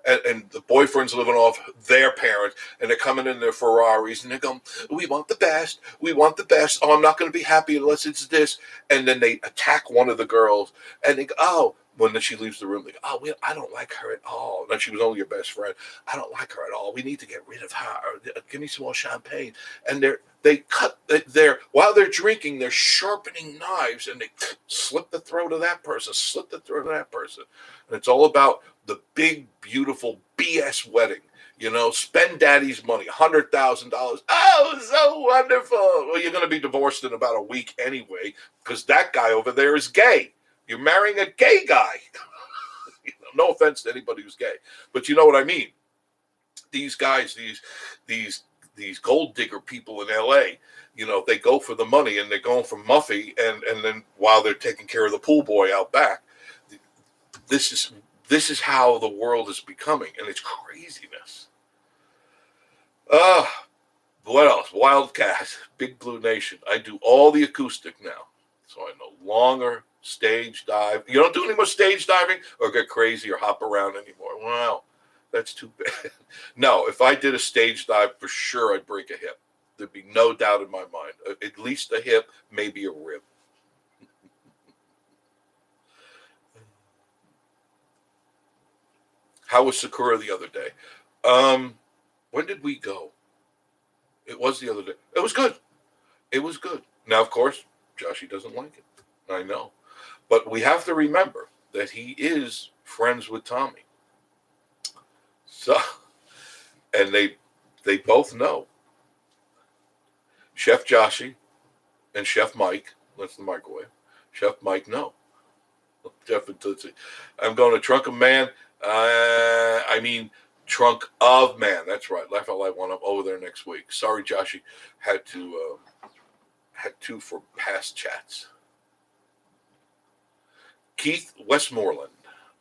and the boyfriend's living off their parents, and they're coming in their Ferraris and they're going, "We want the best, we want the best. Oh, I'm not going to be happy unless it's this." And then they attack one of the girls, and they go, "Oh." When she leaves the room, they go, "Oh, I don't like her at all." And she was only your best friend. "I don't like her at all. We need to get rid of her. Give me some more champagne." And while they're drinking, they're sharpening knives, and they slit the throat of that person, slit the throat of that person. And it's all about the big, beautiful BS wedding. Spend daddy's money, $100,000. Oh, so wonderful. Well, you're going to be divorced in about a week anyway, because that guy over there is gay. You're marrying a gay guy. No offense to anybody who's gay, but you know what I mean. These guys, these gold digger people in LA, they go for the money, and they're going for Muffy, and then while they're taking care of the pool boy out back. This is how the world is becoming, and it's craziness. What else? Wildcat, Big Blue Nation. I do all the acoustic now, so I no longer stage dive. You don't do any more stage diving or get crazy or hop around anymore. Wow, that's too bad. No, if I did a stage dive, for sure I'd break a hip. There'd be no doubt in my mind. At least a hip, maybe a rib. How was Sakura the other day? When did we go? It was the other day. It was good. It was good. Now, of course, Joshy doesn't like it. I know. But we have to remember that he is friends with Tommy. So, and they both know. Chef Joshy and Chef Mike, that's the microwave. Chef Mike, no. Jeff and Tootsie. I'm going to Trunk of Man. I mean, Trunk of Man. That's right. Life I Like One. I'm over there next week. Sorry, Joshy. Had to for past chats. Keith Westmoreland.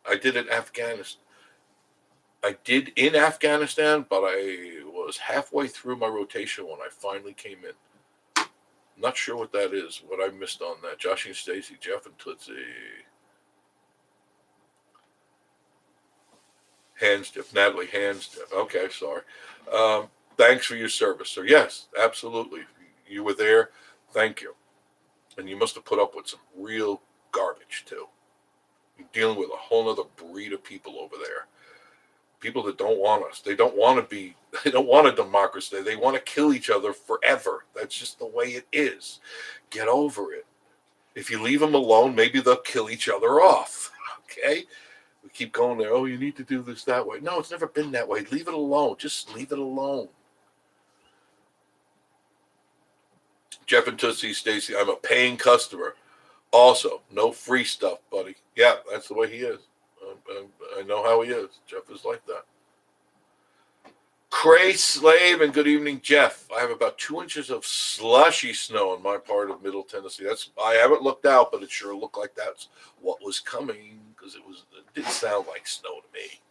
I did in Afghanistan. I did in Afghanistan, but I was halfway through my rotation when I finally came in. Not sure what that is, what I missed on that. Josh and Stacy, Jeff and Tootsie. Hands dip, Natalie, hands dip. Okay, sorry. Thanks for your service, sir. Yes, absolutely. You were there. Thank you. And you must have put up with some real garbage, too. You're dealing with a whole other breed of people over there. People that don't want us. They don't want a democracy. They want to kill each other forever. That's just the way it is. Get over it. If you leave them alone, maybe they'll kill each other off. Okay? We keep going there. Oh, you need to do this that way. No, it's never been that way. Leave it alone. Just leave it alone. Jeff and Tootsie, Stacy, I'm a paying customer. Also, no free stuff, buddy. Yeah, that's the way he is. I know how he is. Jeff is like that. Cray Slave, and good evening, Jeff. I have about 2 inches of slushy snow in my part of Middle Tennessee. I haven't looked out, but it sure looked like that's what was coming, because it didn't sound like snow to me.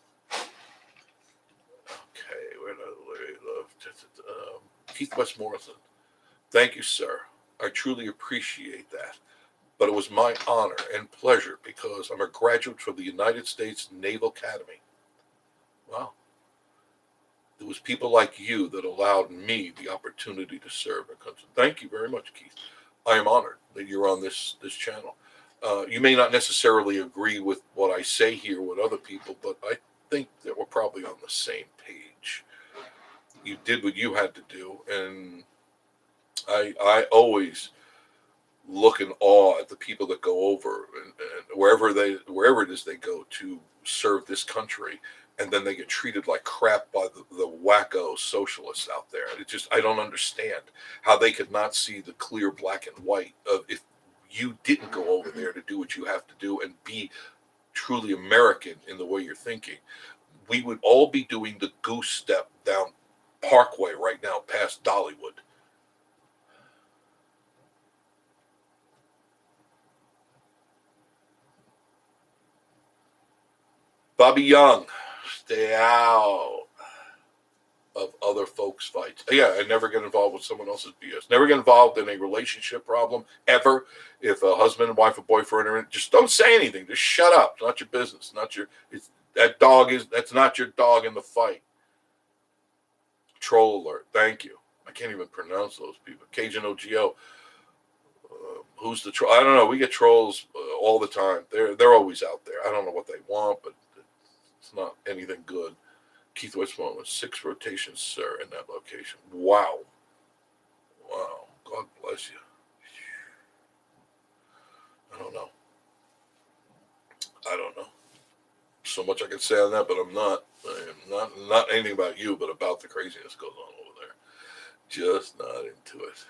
Okay, where did I love? Keith Westmoreland. Thank you, sir. I truly appreciate that. But it was my honor and pleasure because I'm a graduate from the United States Naval Academy. Wow. It was people like you that allowed me the opportunity to serve our country. Thank you very much, Keith. I am honored that you're on this channel. You may not necessarily agree with what I say here with other people, but I think that we're probably on the same page. You did what you had to do, and I always look in awe at the people that go over and wherever it is they go to serve this country, and then they get treated like crap by the wacko socialists out there. I don't understand how they could not see the clear black and white of if you didn't go over there to do what you have to do and be truly American in the way you're thinking. We would all be doing the goose step down Parkway right now past Dollywood. Bobby Young, stay out of other folks' fights. Yeah, I never get involved with someone else's BS. Never get involved in a relationship problem ever. If a husband and wife or boyfriend are in, just don't say anything. Just shut up. It's not your business. Not your. That's not your dog in the fight. Troll alert. Thank you. I can't even pronounce those people. Cajun OGO. Who's the troll? I don't know. We get trolls all the time. They're always out there. I don't know what they want, but it's not anything good. Keith Westmore was 6 rotations, sir, in that location. Wow. Wow. God bless you. I don't know. So much I can say on that, but I'm not. I am not anything about you, but about the craziness goes on over there. Just not into it.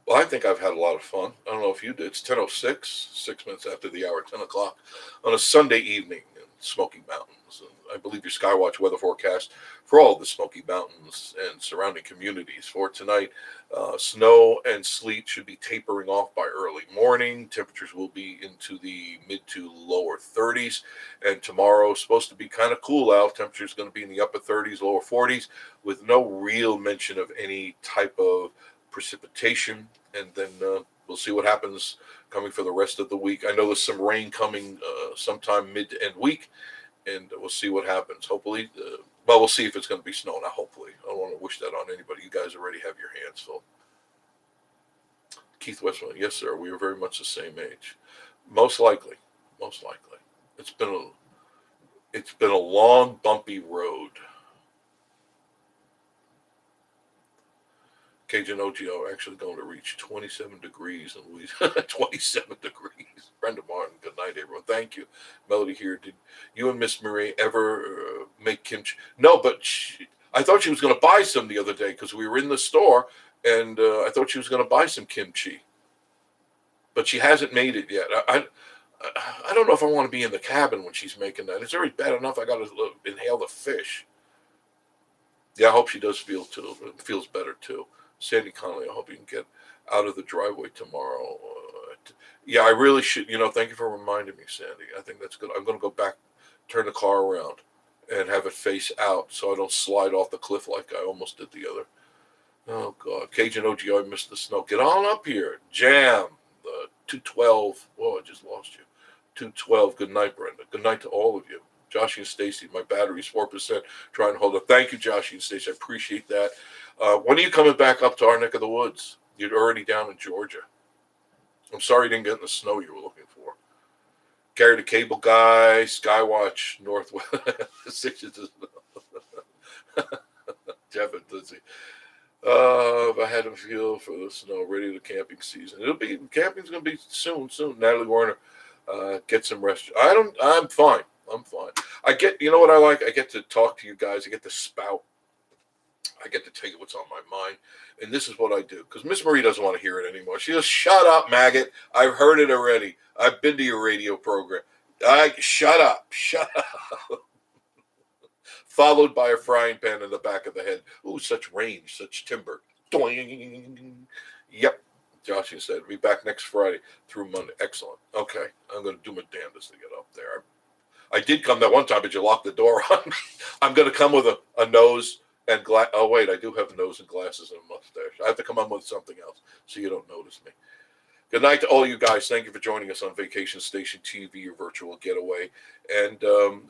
Well, I think I've had a lot of fun. I don't know if you did. It's 10:06, 6 minutes after the hour, 10 o'clock on a Sunday evening in Smoky Mountains. And I believe your Skywatch weather forecast for all of the Smoky Mountains and surrounding communities for tonight. Snow and sleet should be tapering off by early morning. Temperatures will be into the mid to lower 30s. And tomorrow is supposed to be kind of cool out. Temperatures going to be in the upper 30s, lower 40s, with no real mention of any type of precipitation. And then we'll see what happens coming for the rest of the week. I know there's some rain coming sometime mid to end week, and we'll see what happens. Hopefully, well, we'll see if it's going to be snow now. Hopefully, I don't want to wish that on anybody. You guys already have your hands full. Keith Westman, yes, sir. We are very much the same age. Most likely. It's been a long, bumpy road. Cajun OGO actually going to reach 27 degrees in Louisiana. 27 degrees. Brenda Martin, good night, everyone. Thank you. Melody here. Did you and Miss Marie ever make kimchi? No, but I thought she was going to buy some the other day because we were in the store, and I thought she was going to buy some kimchi. But she hasn't made it yet. I don't know if I want to be in the cabin when she's making that. It's already bad enough I got to inhale the fish. Yeah, I hope she does feels better too. Sandy Connolly, I hope you can get out of the driveway tomorrow. Yeah, I really should. Thank you for reminding me, Sandy. I think that's good. I'm going to go back, turn the car around, and have it face out so I don't slide off the cliff like I almost did the other. Oh, God. Cajun OGO, I missed the snow. Get on up here. Jam. 212. Oh, I just lost you. 212. Good night, Brenda. Good night to all of you. Joshy and Stacy, my battery's 4%. Trying to hold up. Thank you, Joshy and Stacy. I appreciate that. When are you coming back up to our neck of the woods? You're already down in Georgia. I'm sorry you didn't get in the snow you were looking for. Gary the Cable Guy, Skywatch, Northwest. Jeff and Lizzie. If I had a feel for the snow, ready to camping season. Camping's going to be soon. Natalie Warner, get some rest. I'm fine. You know what I like? I get to talk to you guys. I get to spout. I get to tell you what's on my mind. And this is what I do. Because Miss Marie doesn't want to hear it anymore. She goes, shut up, maggot. I've heard it already. I've been to your radio program. Shut up. Followed by a frying pan in the back of the head. Ooh, such range, such timber. Doing. Yep. Joshua said, be back next Friday through Monday. Excellent. Okay. I'm going to do my damnedest to get up there. I did come that one time, but you locked the door on me. I'm going to come with a nose and glass. Oh, wait, I do have a nose and glasses and a mustache. I have to come on with something else so you don't notice me. Good night to all you guys. Thank you for joining us on Vacation Station TV, your virtual getaway. And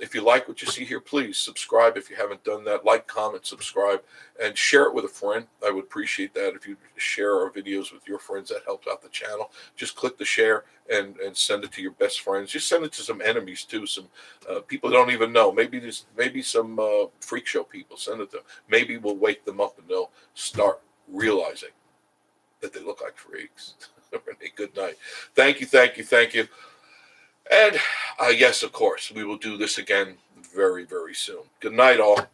if you like what you see here, please subscribe if you haven't done that. Like, comment, subscribe, and share it with a friend. I would appreciate that if you share our videos with your friends. That helps out the channel. Just click the share and send it to your best friends. Just send it to some enemies too, some people don't even know. Maybe some freak show people. Send it to them. Maybe we'll wake them up and they'll start realizing that they look like freaks. Good night. Thank you. And yes, of course, we will do this again very, very soon. Good night, all.